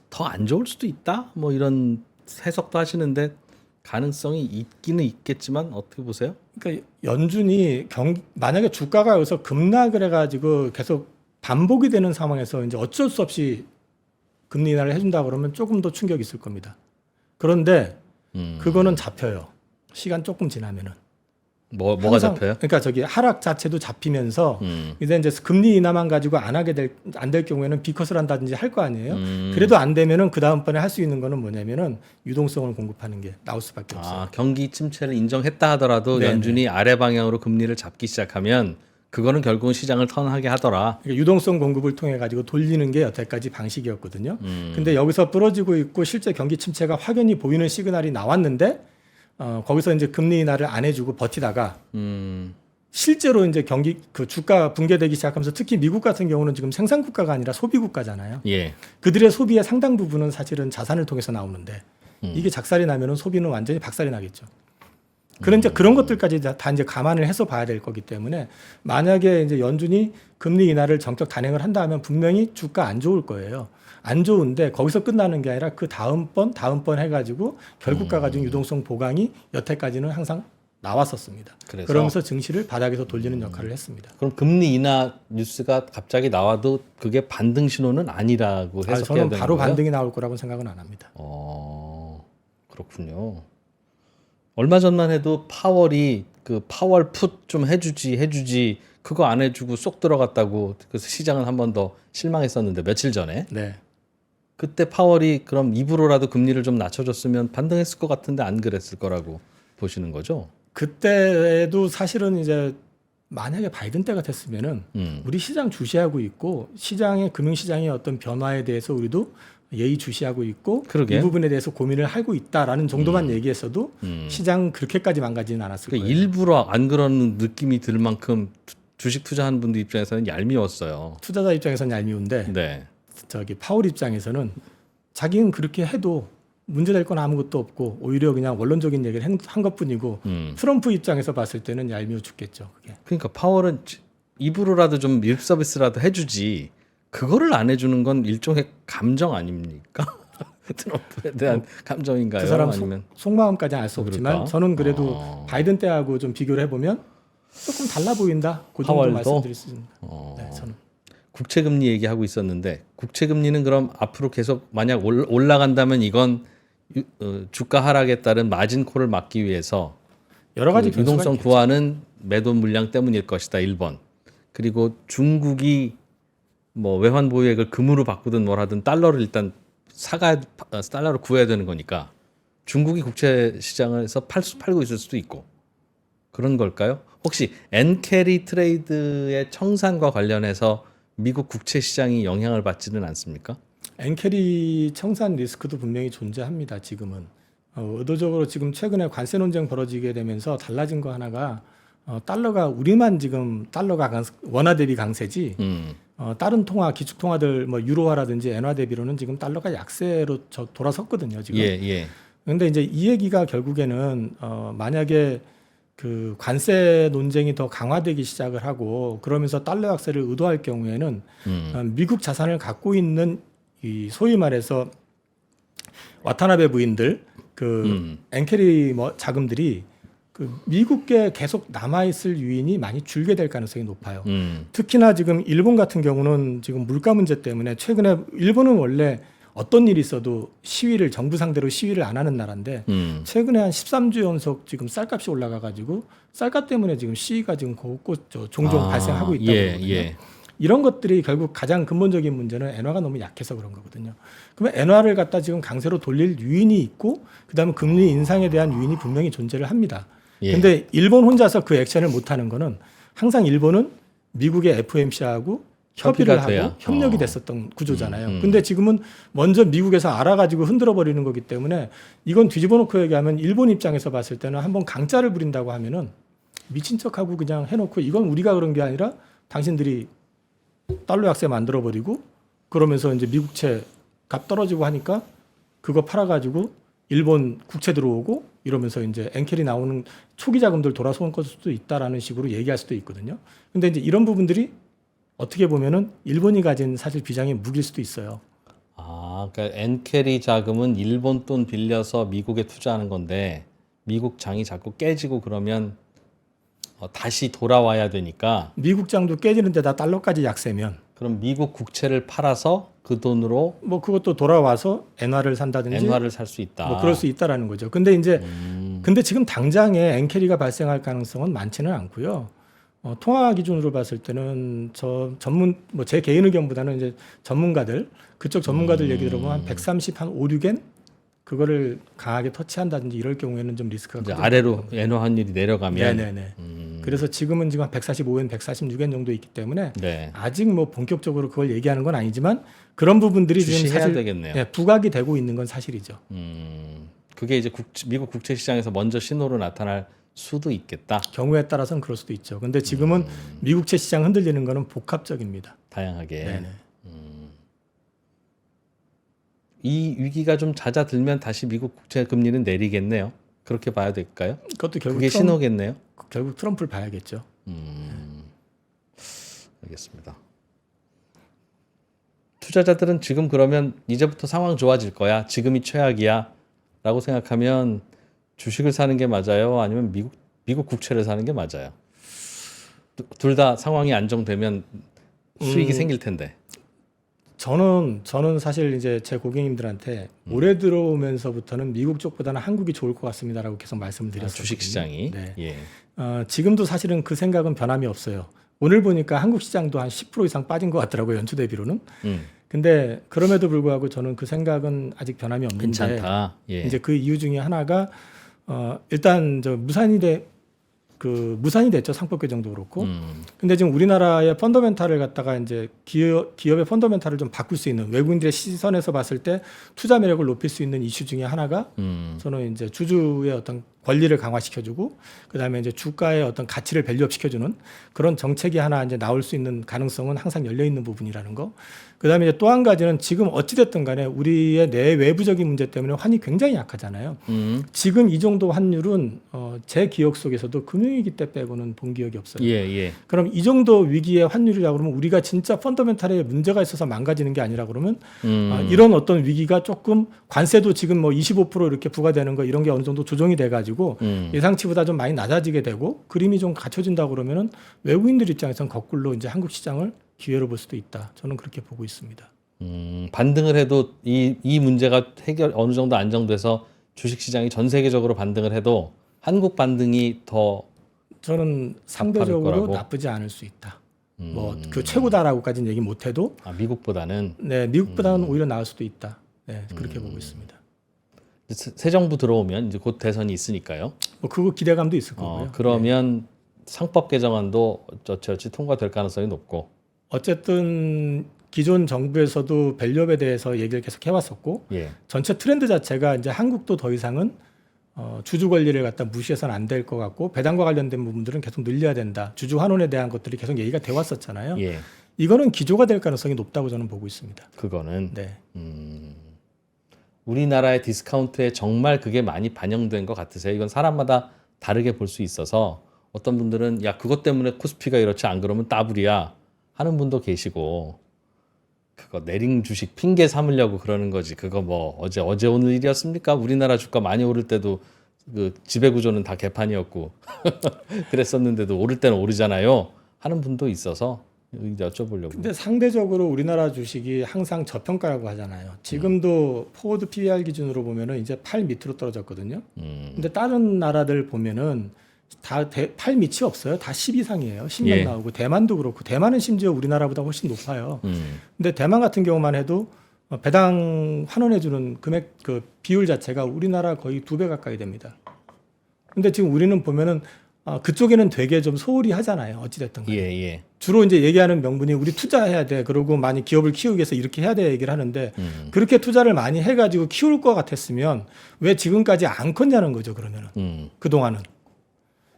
더 안 좋을 수도 있다. 뭐 이런 해석도 하시는데 가능성이 있기는 있겠지만 어떻게 보세요? 그러니까 연준이 만약에 주가가 여기서 급락을 해가지고 계속 반복이 되는 상황에서 이제 어쩔 수 없이 금리 인하를 해준다 그러면 조금 더 충격이 있을 겁니다. 그런데 그거는 잡혀요. 시간 조금 지나면은. 뭐가 항상, 잡혀요? 그러니까 저기 하락 자체도 잡히면서 이제 금리 인하만 가지고 안 될 경우에는 B컷을 한다든지 할 거 아니에요. 그래도 안 되면은 그 다음번에 할 수 있는 거는 뭐냐면은 유동성을 공급하는 게 나올 수밖에 없어요. 아, 경기 침체를 인정했다 하더라도 네네. 연준이 아래 방향으로 금리를 잡기 시작하면 그거는 결국은 시장을 턴하게 하더라. 그러니까 유동성 공급을 통해 가지고 돌리는 게 여태까지 방식이었거든요. 근데 여기서 부러지고 있고 실제 경기 침체가 확연히 보이는 시그널이 나왔는데 거기서 이제 금리 인하를 안 해주고 버티다가 실제로 이제 그 주가 붕괴되기 시작하면서 특히 미국 같은 경우는 지금 생산 국가가 아니라 소비 국가잖아요. 예. 그들의 소비의 상당 부분은 사실은 자산을 통해서 나오는데 이게 작살이 나면은 소비는 완전히 박살이 나겠죠. 그런데 그런 것들까지 다 이제 감안을 해서 봐야 될 거기 때문에 만약에 이제 연준이 금리 인하를 정격 단행을 한다 하면 분명히 주가 안 좋을 거예요. 안 좋은데 거기서 끝나는 게 아니라 그 다음번 해가지고 결국 가가지고 유동성 보강이 여태까지는 항상 나왔었습니다. 그래서? 그러면서 증시를 바닥에서 돌리는 역할을 했습니다. 그럼 금리 인하 뉴스가 갑자기 나와도 그게 반등 신호는 아니라고 해석해야 저는 되는 바로 거예요? 반등이 나올 거라고 생각은 안 합니다. 그렇군요. 얼마 전만 해도 파월이 그 파월 풋 좀 해주지 그거 안 해주고 쏙 들어갔다고 그래서 시장은 한 번 더 실망했었는데 며칠 전에 네. 그때 파월이 그럼 입으로라도 금리를 좀 낮춰줬으면 반등했을 것 같은데 안 그랬을 거라고 보시는 거죠? 그때도 사실은 이제 만약에 바이든 때 같았으면은 우리 시장 주시하고 있고 시장의 금융시장의 어떤 변화에 대해서 우리도 예의 주시하고 있고 그러게. 이 부분에 대해서 고민을 하고 있다라는 정도만 얘기했어도 시장 그렇게까지 망가지는 않았을 그러니까 거예요. 일부러 안 그러는 느낌이 들 만큼 주식 투자하는 분들 입장에서는 얄미웠어요. 투자자 입장에서는 얄미운데 네. 저기 파월 입장에서는 자기는 그렇게 해도 문제될 건 아무것도 없고 오히려 그냥 원론적인 얘기를 한 것뿐이고 트럼프 입장에서 봤을 때는 얄미워 죽겠죠. 그게. 그러니까 파월은 입으로라도 좀 립 서비스라도 해주지 그거를 안 해주는 건 일종의 감정 아닙니까? 트럼프에 대한 감정인가요? 그 사람 아니면 속마음까지는 알 수 없지만 그럴까? 저는 그래도 바이든 때하고 좀 비교를 해보면 조금 달라 보인다. 그 정도 파월도? 말씀드릴 수 있습니다. 네, 저는. 국채금리 얘기하고 있었는데 국채금리는 그럼 앞으로 계속 만약 올라간다면 이건 주가 하락에 따른 마진콜을 막기 위해서 여러 가지 그 유동성 변수가 구하는 매도 물량 때문일 것이다. 1번. 그리고 중국이 뭐 외환 보유액을 금으로 바꾸든 뭘 하든 달러를 일단 달러로 구해야 되는 거니까 중국이 국채 시장에서 팔고 있을 수도 있고 그런 걸까요? 혹시 엔캐리 트레이드의 청산과 관련해서 미국 국채 시장이 영향을 받지는 않습니까? 엔캐리 청산 리스크도 분명히 존재합니다. 지금은 의도적으로 지금 최근에 관세 논쟁 벌어지게 되면서 달라진 거 하나가 달러가 우리만 지금 달러가 원화 대비 강세지 다른 통화 기축 통화들 뭐 유로화라든지 엔화 대비로는 지금 달러가 약세로 돌아섰거든요. 지금. 예. 그런데 이제 이 얘기가 결국에는 만약에 그 관세 논쟁이 더 강화되기 시작을 하고 그러면서 달러 약세를 의도할 경우에는 미국 자산을 갖고 있는 이 소위 말해서 와타나베 부인들 그 엔캐리 뭐 자금들이 그 미국에 계속 남아 있을 유인이 많이 줄게 될 가능성이 높아요. 특히나 지금 일본 같은 경우는 지금 물가 문제 때문에 최근에 일본은 원래 어떤 일이 있어도 시위를 정부 상대로 시위를 안 하는 나라인데 최근에 한 13주 연속 지금 쌀값이 올라가 가지고 쌀값 때문에 지금 시위가 지금 곳곳 종종 발생하고 있다고 하거든요. 이런 것들이 결국 가장 근본적인 문제는 엔화가 너무 약해서 그런 거거든요. 그러면 엔화를 갖다 지금 강세로 돌릴 유인이 있고 그다음에 금리 인상에 대한 유인이 분명히 존재를 합니다. 근데 일본 혼자서 그 액션을 못 하는 거는 항상 일본은 미국의 FOMC하고 협의를 하고 협력이 됐었던 구조잖아요. 근데 지금은 먼저 미국에서 알아가지고 흔들어 버리는 거기 때문에 이건 뒤집어 놓고 얘기하면 일본 입장에서 봤을 때는 한번 강짜를 부린다고 하면은 미친 척하고 그냥 해놓고 이건 우리가 그런 게 아니라 당신들이 달러 약세 만들어 버리고 그러면서 이제 미국채 값 떨어지고 하니까 그거 팔아가지고 일본 국채 들어오고 이러면서 이제 엔캐리 나오는 초기 자금들 돌아서는 걸 수도 있다라는 식으로 얘기할 수도 있거든요. 근데 이제 이런 부분들이 어떻게 보면은 일본이 가진 사실 비장의 무기일 수도 있어요. 그러니까 엔캐리 자금은 일본 돈 빌려서 미국에 투자하는 건데 미국 장이 자꾸 깨지고 그러면 다시 돌아와야 되니까 미국 장도 깨지는데 다 달러까지 약세면 그럼 미국 국채를 팔아서 그 돈으로 뭐 그것도 돌아와서 엔화를 산다든지 엔화를 살 수 있다. 뭐 그럴 수 있다라는 거죠. 근데 이제 근데 지금 당장에 엔캐리가 발생할 가능성은 많지는 않고요. 통화 기준으로 봤을 때는 뭐 제 개인 의견보다는 이제 전문가들 그쪽 전문가들 얘기 들어보면 한 130, 한 5, 6엔 그거를 강하게 터치한다든지 이럴 경우에는 좀 리스크가 이제 아래로 엔화 환율이 내려가면 네네네. 그래서 지금은 지금 한 145엔, 146엔 정도 있기 때문에 네. 아직 뭐 본격적으로 그걸 얘기하는 건 아니지만 그런 부분들이 지금 주시해야 사실 되겠네요. 부각이 되고 있는 건 사실이죠. 그게 이제 미국 국채 시장에서 먼저 신호로 나타날 수도 있겠다. 경우에 따라서는 그럴 수도 있죠. 근데 지금은 미국채 시장 흔들리는 거는 복합적입니다. 다양하게. 네네. 이 위기가 좀 잦아들면 다시 미국 국채 금리는 내리겠네요. 그렇게 봐야 될까요? 그것도 결국 그게 신호겠네요. 결국 트럼프를 봐야겠죠. 알겠습니다. 투자자들은 지금 그러면 이제부터 상황 좋아질 거야. 지금이 최악이야. 라고 생각하면 주식을 사는 게 맞아요? 아니면 미국 국채를 사는 게 맞아요? 둘 다 상황이 안정되면 수익이 생길 텐데. 저는 사실 이제 제 고객님들한테 올해 들어오면서부터는 미국 쪽보다는 한국이 좋을 것 같습니다라고 계속 말씀을 드렸어요. 주식 시장이. 네. 예. 지금도 사실은 그 생각은 변함이 없어요. 오늘 보니까 한국 시장도 한 10% 이상 빠진 것 같더라고요. 연초 대비로는. 근데 그럼에도 불구하고 저는 그 생각은 아직 변함이 없는데 괜찮다. 예. 이제 그 이유 중에 하나가 일단 무산이 됐죠. 상법 개정도 그렇고. 근데 지금 우리나라의 펀더멘탈을 갖다가 이제 기업의 펀더멘탈을 좀 바꿀 수 있는 외국인들의 시선에서 봤을 때 투자 매력을 높일 수 있는 이슈 중에 하나가 저는 이제 주주의 어떤 권리를 강화시켜주고 그다음에 이제 주가의 어떤 가치를 밸류업 시켜주는 그런 정책이 하나 이제 나올 수 있는 가능성은 항상 열려 있는 부분이라는 거. 그다음에 이제 또 한 가지는 지금 어찌 됐든 간에 우리의 내외부적인 문제 때문에 환이 굉장히 약하잖아요. 지금 이 정도 환율은 제 기억 속에서도 금융위기 때 빼고는 본 기억이 없어요. 예. 그럼 이 정도 위기의 환율이라고 그러면 우리가 진짜 펀더멘탈에 문제가 있어서 망가지는 게 아니라 그러면 이런 어떤 위기가 조금 관세도 지금 뭐 25% 이렇게 부과되는 거 이런 게 어느 정도 조정이 돼가지고 예상치보다 좀 많이 낮아지게 되고 그림이 좀 갖춰진다고 그러면은 외국인들 입장에서는 거꾸로 이제 한국 시장을 기회로 볼 수도 있다. 저는 그렇게 보고 있습니다. 반등을 해도 이 문제가 어느 정도 안정돼서 주식 시장이 전 세계적으로 반등을 해도 한국 반등이 더 저는 상대적으로 나쁘지 않을 수 있다. 뭐 그 최고다라고까지는 얘기 못해도 미국보다는 네 미국보다는 오히려 나을 수도 있다. 네 그렇게 보고 있습니다. 새 정부 들어오면 이제 곧 대선이 있으니까요. 뭐 그거 기대감도 있을 거고요. 그러면 상법 개정안도 어찌어찌 통과될 가능성이 높고. 어쨌든 기존 정부에서도 밸류업에 대해서 얘기를 계속 해왔었고 예. 전체 트렌드 자체가 이제 한국도 더 이상은 주주 권리를 갖다 무시해서는 안 될 것 같고 배당과 관련된 부분들은 계속 늘려야 된다. 주주 환원에 대한 것들이 계속 얘기가 돼 왔었잖아요. 예. 이거는 기조가 될 가능성이 높다고 저는 보고 있습니다. 그거는 네. 우리나라의 디스카운트에 정말 그게 많이 반영된 것 같으세요? 이건 사람마다 다르게 볼 수 있어서 어떤 분들은 야 그것 때문에 코스피가 이렇지 안 그러면 따블이야 하는 분도 계시고 그거 내린 주식 핑계 삼으려고 그러는 거지. 그거 뭐 어제 오늘 일이었습니까? 우리나라 주가 많이 오를 때도 그 지배 구조는 다 개판이었고 그랬었는데도 오를 때는 오르잖아요 하는 분도 있어서 이제 여쭤보려고. 근데 상대적으로 우리나라 주식이 항상 저평가라고 하잖아요. 지금도 포워드 PBR 기준으로 보면은 이제 8 밑으로 떨어졌거든요. 근데 다른 나라들 보면은 다 8 밑이 없어요. 다 10 이상이에요. 10년 예. 나오고 대만도 그렇고 대만은 심지어 우리나라보다 훨씬 높아요. 근데 대만 같은 경우만 해도 배당 환원해주는 금액 그 비율 자체가 우리나라 거의 2배 가까이 됩니다. 근데 지금 우리는 보면은 그쪽에는 되게 좀 소홀히 하잖아요. 어찌됐든 간에. 예. 주로 이제 얘기하는 명분이 우리 투자해야 돼. 그리고 많이 기업을 키우기 위해서 이렇게 해야 돼 얘기를 하는데 그렇게 투자를 많이 해가지고 키울 것 같았으면 왜 지금까지 안 컸냐는 거죠. 그러면은 그동안은.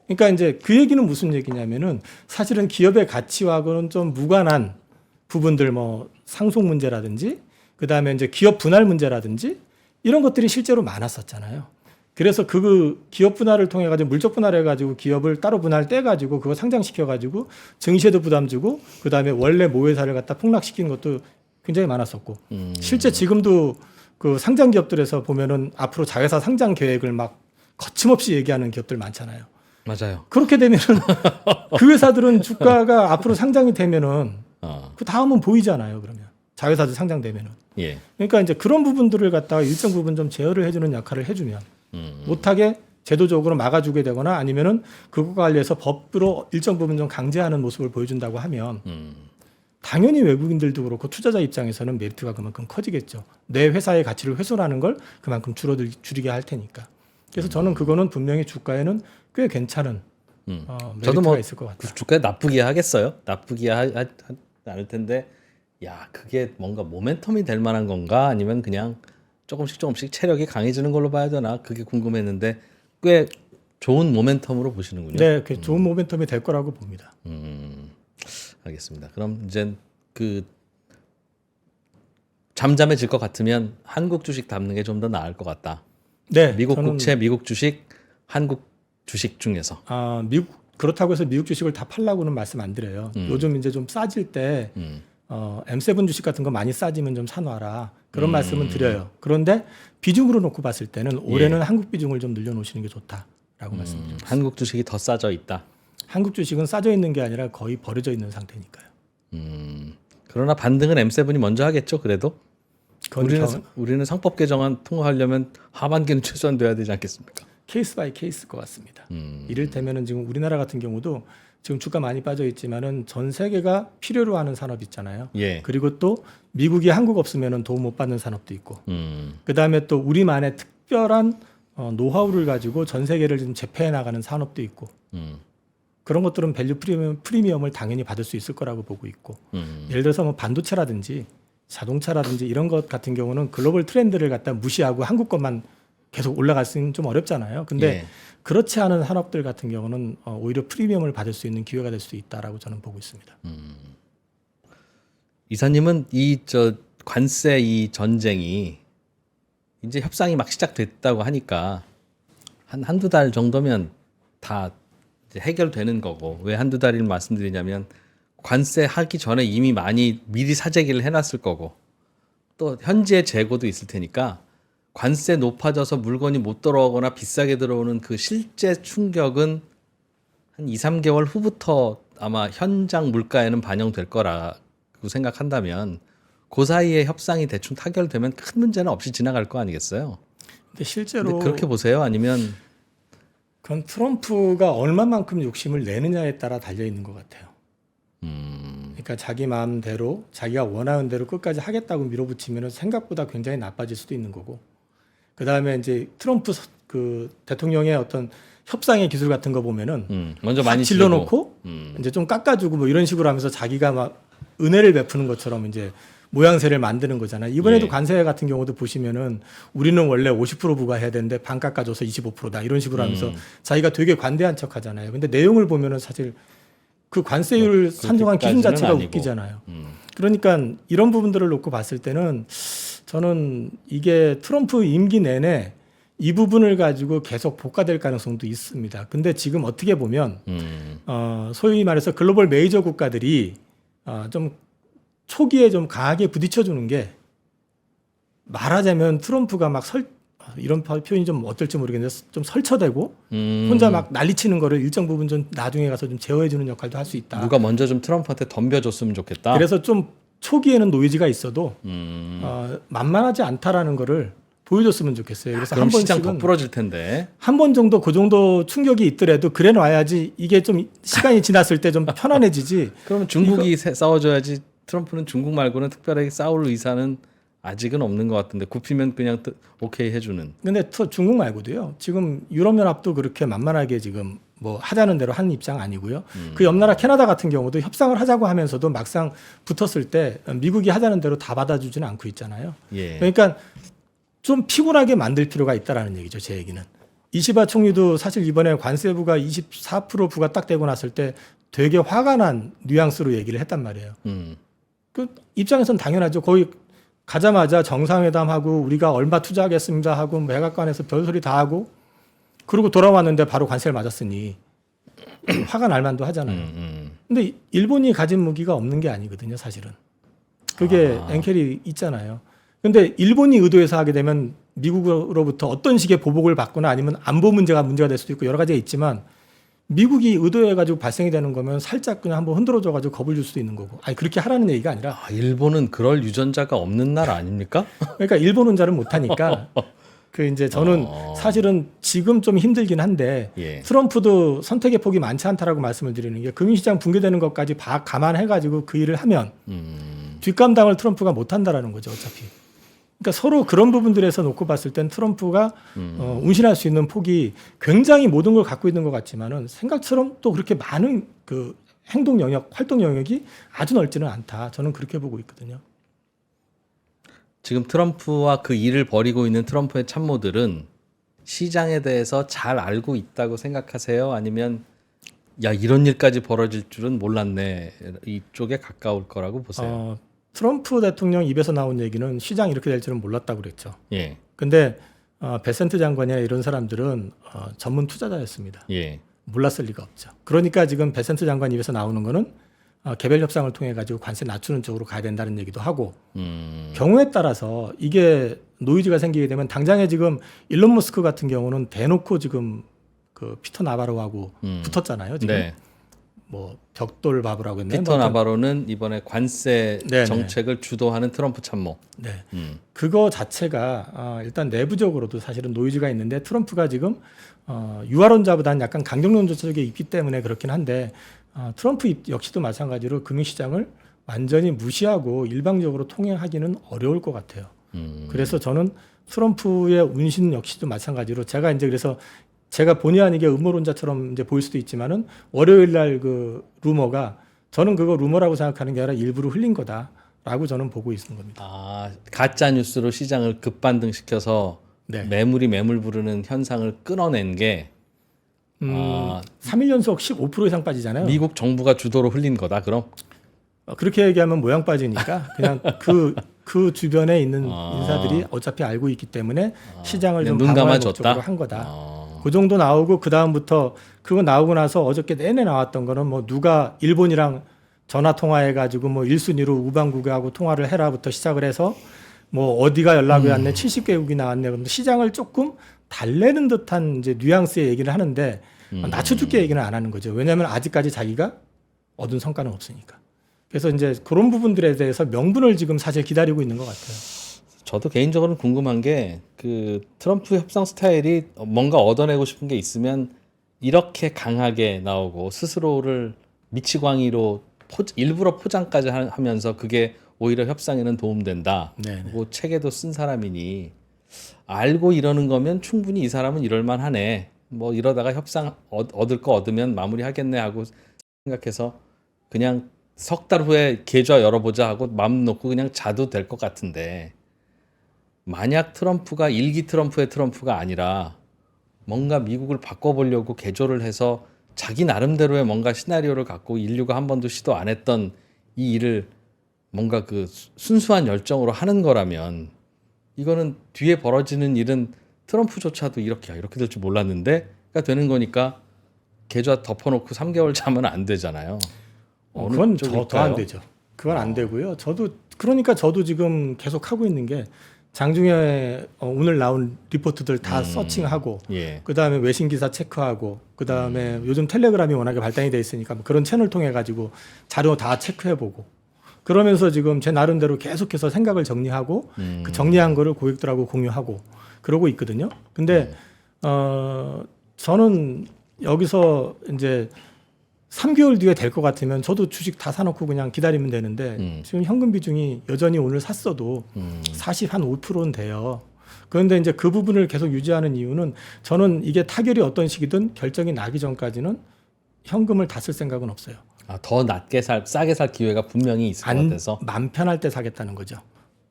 그러니까 이제 그 얘기는 무슨 얘기냐면은 사실은 기업의 가치와는 좀 무관한 부분들 뭐 상속 문제라든지 그다음에 이제 기업 분할 문제라든지 이런 것들이 실제로 많았었잖아요. 그래서 그 기업 분할을 통해 가지고 물적 분할해 가지고 기업을 따로 분할 떼 가지고 그거 상장시켜 가지고 증시에도 부담 주고 그다음에 원래 모회사를 갖다 폭락시킨 것도 굉장히 많았었고 실제 지금도 그 상장 기업들에서 보면은 앞으로 자회사 상장 계획을 막 거침없이 얘기하는 기업들 많잖아요. 맞아요. 그렇게 되면은 그 회사들은 주가가 앞으로 상장이 되면은 그 다음은 보이잖아요. 그러면 자회사도 상장되면은. 예. 그러니까 이제 그런 부분들을 갖다가 일정 부분 좀 제어를 해주는 역할을 해주면 못하게 제도적으로 막아주게 되거나 아니면은 그거 관리해서 법으로 일정 부분 좀 강제하는 모습을 보여준다고 하면 당연히 외국인들도 그렇고 투자자 입장에서는 메리트가 그만큼 커지겠죠. 내 회사의 가치를 훼손하는 걸 그만큼 줄이게 할 테니까. 그래서 저는 그거는 분명히 주가에는 꽤 괜찮은 메리트가 저도 뭐 있을 것 같아요. 주가에 나쁘게 하겠어요? 나쁘게 않을 텐데 야 그게 뭔가 모멘텀이 될 만한 건가 아니면 그냥 조금씩 체력이 강해지는 걸로 봐야 되나 그게 궁금했는데 꽤 좋은 모멘텀으로 보시는군요. 네, 좋은 모멘텀이 될 거라고 봅니다. 알겠습니다. 그럼 이제 그 잠잠해질 것 같으면 한국 주식 담는 게 좀 더 나을 것 같다. 네, 미국 저는 국채, 미국 주식, 한국 주식 중에서. 미국 그렇다고 해서 미국 주식을 다 팔라고는 말씀 안 드려요. 요즘 이제 좀 싸질 때 M7 주식 같은 거 많이 싸지면 좀 사놔라 그런 말씀은 드려요. 그런데 비중으로 놓고 봤을 때는 올해는 한국 비중을 좀 늘려놓으시는 게 좋다라고 말씀드립니다. 한국 주식이 더 싸져 있다. 한국 주식은 싸져 있는 게 아니라 거의 버려져 있는 상태니까요. 그러나 반등은 M7이 먼저 하겠죠. 그래도 그건 우리는 상법 개정안 통과하려면 하반기는 최소한 돼야 되지 않겠습니까? 케이스 바이 케이스일 것 같습니다. 이를테면은 지금 우리나라 같은 경우도 지금 주가 많이 빠져 있지만은 전 세계가 필요로 하는 산업 있잖아요. 예. 그리고 또 미국이 한국 없으면은 도움 못 받는 산업도 있고. 그다음에 또 우리만의 특별한 노하우를 가지고 전 세계를 지금 제패해 나가는 산업도 있고. 그런 것들은 밸류 프리미엄을 당연히 받을 수 있을 거라고 보고 있고. 예를 들어서 뭐 반도체라든지 자동차라든지 이런 것 같은 경우는 글로벌 트렌드를 갖다 무시하고 한국 것만 계속 올라갈 수는 좀 어렵잖아요. 근데 예. 그렇지 않은 산업들 같은 경우는 오히려 프리미엄을 받을 수 있는 기회가 될 수 있다라고 저는 보고 있습니다. 이사님은 이 관세 이 전쟁이 이제 협상이 막 시작됐다고 하니까 한두 달 정도면 다 이제 해결되는 거고 왜 한두 달을 말씀드리냐면 관세 하기 전에 이미 많이 미리 사재기를 해놨을 거고 또 현재 재고도 있을 테니까 관세 높아져서 물건이 못 들어오거나 비싸게 들어오는 그 실제 충격은 한 2, 3개월 후부터 아마 현장 물가에는 반영될 거라고 생각한다면 그 사이에 협상이 대충 타결되면 큰 문제는 없이 지나갈 거 아니겠어요? 근데 실제로 근데 그렇게 보세요? 아니면 그건 트럼프가 얼마만큼 욕심을 내느냐에 따라 달려 있는 것 같아요. 그러니까 자기 마음대로 자기가 원하는 대로 끝까지 하겠다고 밀어붙이면 생각보다 굉장히 나빠질 수도 있는 거고 그다음에 이제 트럼프 그 대통령의 어떤 협상의 기술 같은 거 보면은 먼저 막 많이 질러놓고 지르고. 이제 좀 깎아주고 뭐 이런 식으로 하면서 자기가 막 은혜를 베푸는 것처럼 이제 모양새를 만드는 거잖아요. 이번에도 예. 관세 같은 경우도 보시면은 우리는 원래 50% 부과해야 되는데 반 깎아줘서 25%다 이런 식으로 하면서 자기가 되게 관대한 척하잖아요. 근데 내용을 보면은 사실 그 관세율 산정한 기준 그렇게까지는 자체가 아니고. 웃기잖아요. 그러니까 이런 부분들을 놓고 봤을 때는 저는 이게 트럼프 임기 내내 이 부분을 가지고 계속 복가될 가능성도 있습니다. 근데 지금 어떻게 보면 소위 말해서 글로벌 메이저 국가들이 좀 초기에 좀 강하게 부딪혀주는 게 말하자면 트럼프가 막 이런 표현이 좀 어떨지 모르겠는데 좀 설쳐대고 혼자 막 난리치는 거를 일정 부분 좀 나중에 가서 좀 제어해주는 역할도 할 수 있다. 누가 먼저 좀 트럼프한테 덤벼줬으면 좋겠다. 그래서 좀 초기에는 노이즈가 있어도 만만하지 않다라는 거를 보여줬으면 좋겠어요. 그래서 그럼 한 시장 더 번씩은 부러질 텐데. 한 번 정도 그 정도 충격이 있더라도 그래 놔야지 이게 좀 시간이 지났을 때 좀 편안해지지. 그러면 중국이 싸워줘야지. 트럼프는 중국 말고는 특별하게 싸울 의사는 아직은 없는 것 같은데 굽히면 그냥 오케이 해주는. 근데 중국 말고도요. 지금 유럽연합도 그렇게 만만하게 지금 뭐 하자는 대로 한 입장 아니고요. 그 옆나라 캐나다 같은 경우도 협상을 하자고 하면서도 막상 붙었을 때 미국이 하자는 대로 다 받아주지는 않고 있잖아요. 예. 그러니까 좀 피곤하게 만들 필요가 있다라는 얘기죠. 제 얘기는. 이시바 총리도 사실 이번에 관세부가 24% 부가 딱 되고 났을 때 되게 화가 난 뉘앙스로 얘기를 했단 말이에요. 그 입장에선 당연하죠. 거의 가자마자 정상회담하고 우리가 얼마 투자하겠습니다 하고 백악관에서 별소리 다 하고 그러고 돌아왔는데 바로 관세를 맞았으니 화가 날 만도 하잖아요. 근데 일본이 가진 무기가 없는 게 아니거든요, 사실은. 그게 엔켈이 있잖아요. 근데 일본이 의도해서 하게 되면 미국으로부터 어떤 식의 보복을 받거나 아니면 안보 문제가 될 수도 있고 여러 가지가 있지만 미국이 의도해가지고 발생이 되는 거면 살짝 그냥 한번 흔들어줘가지고 겁을 줄 수도 있는 거고. 아니 그렇게 하라는 얘기가 아니라. 일본은 그럴 유전자가 없는 나라 아닙니까? 그러니까 일본 혼자를 못하니까. 그 이제 저는 사실은 지금 좀 힘들긴 한데 예. 트럼프도 선택의 폭이 많지 않다라고 말씀을 드리는 게 금융시장 붕괴되는 것까지 감안해가지고 그 일을 하면 뒷감당을 트럼프가 못한다라는 거죠 어차피. 그러니까 서로 그런 부분들에서 놓고 봤을 땐 트럼프가 운신할 수 있는 폭이 굉장히 모든 걸 갖고 있는 것 같지만은 생각처럼 또 그렇게 많은 그 행동 영역, 활동 영역이 아주 넓지는 않다. 저는 그렇게 보고 있거든요. 지금 트럼프와 그 일을 벌이고 있는 트럼프의 참모들은 시장에 대해서 잘 알고 있다고 생각하세요? 아니면 야 이런 일까지 벌어질 줄은 몰랐네 이쪽에 가까울 거라고 보세요? 트럼프 대통령 입에서 나온 얘기는 시장 이렇게 될 줄은 몰랐다고 그랬죠. 예. 근데 베센트 장관이나 이런 사람들은 전문 투자자였습니다. 예. 몰랐을 리가 없죠. 그러니까 지금 베센트 장관 입에서 나오는 거는 개별 협상을 통해 가지고 관세 낮추는 쪽으로 가야 된다는 얘기도 하고 경우에 따라서 이게 노이즈가 생기게 되면 당장에 지금 일론 머스크 같은 경우는 대놓고 지금 그 피터 나바로하고 붙었잖아요. 지금 네. 뭐 벽돌 바보라고 했나요? 피터 나바로는 이번에 관세 네네. 정책을 주도하는 트럼프 참모. 네. 그거 자체가 일단 내부적으로도 사실은 노이즈가 있는데 트럼프가 지금 유화론자보다는 약간 강경론자 쪽에 있기 때문에 그렇긴 한데 트럼프 역시도 마찬가지로 금융시장을 완전히 무시하고 일방적으로 통행하기는 어려울 것 같아요. 그래서 저는 트럼프의 운신 역시도 마찬가지로 제가 이제 그래서 제가 본의 아니게 음모론자처럼 이제 보일 수도 있지만은 월요일 날 그 루머가 저는 그거 루머라고 생각하는 게 아니라 일부러 흘린 거다라고 저는 보고 있는 겁니다. 가짜 뉴스로 시장을 급반등시켜서 네. 매물이 매물 부르는 현상을 끊어낸 게 3일 연속 15% 이상 빠지잖아요. 미국 정부가 주도로 흘린 거다. 그럼 그렇게 얘기하면 모양 빠지니까 그냥 그 주변에 있는 인사들이 어차피 알고 있기 때문에 시장을 좀 눈 방어할 감아줬다? 목적으로 한 거다. 그 정도 나오고 그 다음부터 그거 나오고 나서 어저께 내내 나왔던 거는 뭐 누가 일본이랑 전화 통화해가지고 뭐 1순위로 우방국하고 통화를 해라부터 시작을 해서 뭐 어디가 연락이 왔네 70개국이 나왔네 그런데 시장을 조금 달래는 듯한 이제 뉘앙스의 얘기를 하는데 낮춰줄게 얘기는 안 하는 거죠. 왜냐하면 아직까지 자기가 얻은 성과는 없으니까. 그래서 이제 그런 부분들에 대해서 명분을 지금 사실 기다리고 있는 것 같아요. 저도 개인적으로 궁금한 게 그 트럼프 협상 스타일이 뭔가 얻어내고 싶은 게 있으면 이렇게 강하게 나오고 스스로를 미치광이로 일부러 포장까지 하면서 그게 오히려 협상에는 도움된다. 네네. 뭐 책에도 쓴 사람이니 알고 이러는 거면 충분히 이 사람은 이럴 만하네. 뭐 이러다가 협상 얻을 거 얻으면 마무리하겠네 하고 생각해서 그냥 석 달 후에 계좌 열어보자 하고 마음 놓고 그냥 자도 될 것 같은데, 만약 트럼프가 일기 트럼프의 트럼프가 아니라 뭔가 미국을 바꿔보려고 개조를 해서 자기 나름대로의 뭔가 시나리오를 갖고 인류가 한 번도 시도 안 했던 이 일을 뭔가 그 순수한 열정으로 하는 거라면, 이거는 뒤에 벌어지는 일은 트럼프조차도 이렇게 될 줄 몰랐는데가 되는 거니까 계좌 덮어놓고 3개월 자면 안 되잖아요. 그건 더 안 되죠. 그건 안 되고요. 저도 지금 계속 하고 있는 게 장중에 오늘 나온 리포트들 다 서칭하고, 예. 그다음에 외신 기사 체크하고, 그다음에 요즘 텔레그램이 워낙에 발달이 돼 있으니까 뭐 그런 채널 통해 가지고 자료 다 체크해보고, 그러면서 지금 제 나름대로 계속해서 생각을 정리하고 그 정리한 거를 고객들하고 공유하고 그러고 있거든요. 근데 저는 여기서 이제 3개월 뒤에 될 것 같으면 저도 주식 다 사놓고 그냥 기다리면 되는데, 지금 현금 비중이 여전히 오늘 샀어도 45%는 돼요. 그런데 이제 그 부분을 계속 유지하는 이유는, 저는 이게 타결이 어떤 식이든 결정이 나기 전까지는 현금을 다 쓸 생각은 없어요. 더 낮게 싸게 살 기회가 분명히 있을 것 같아서. 맘 편할 때 사겠다는 거죠.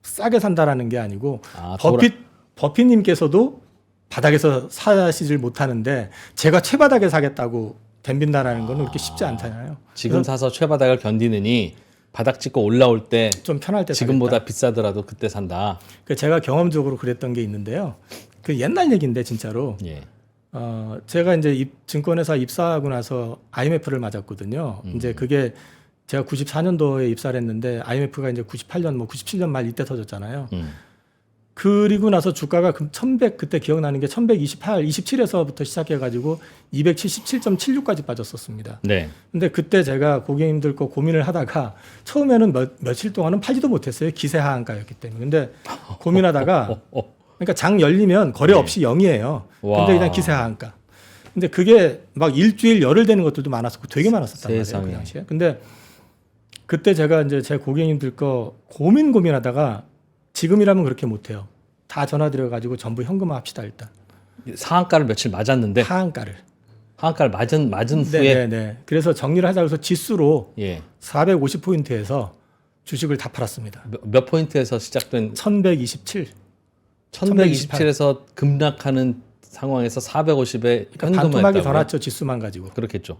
싸게 산다라는 게 아니고, 아, 버핏님께서도 바닥에서 사시질 못하는데 제가 최바닥에 사겠다고 덤빈다라는 거는 그렇게 쉽지 않잖아요. 지금 사서 최바닥을 견디느니 바닥 찍고 올라올 때 좀 편할 때 지금보다 사겠다. 비싸더라도 그때 산다. 제가 경험적으로 그랬던 게 있는데요. 그 옛날 얘기인데 진짜로. 예. 제가 이제 증권회사 입사하고 나서 IMF를 맞았거든요. 이제 그게 제가 94년도에 입사를 했는데 IMF가 이제 98년, 뭐 97년 말 이때 터졌잖아요. 그리고 나서 주가가 1100, 그때 기억나는 게 1128, 27에서부터 시작해가지고 277.76까지 빠졌었습니다. 네. 근데 그때 제가 고객님들 거 고민을 하다가 처음에는 며칠 동안은 팔지도 못했어요. 기세 하한가였기 때문에. 근데 고민하다가 그러니까 장 열리면 거래 없이 0이에요. 와. 근데 그냥 기세 하한가. 근데 그게 막 일주일 열흘 되는 것들도 많았었고 되게 많았었단 세상에. 말이에요. 그 당시에. 근데 그때 제가 이제 제 고객님들 거 고민하다가 지금이라면 그렇게 못해요. 다 전화드려가지고 전부 현금화 합시다 일단. 상한가를 며칠 맞았는데 하한가를. 상한가를 맞은 후에. 네네네. 그래서 정리를 하자 해서 지수로 예. 450포인트에서 주식을 다 팔았습니다. 몇 포인트에서 시작된 1127. 1127에서 급락하는 상황에서 450에 그러니까 반토막이 더 났죠. 지수만 가지고. 그렇겠죠.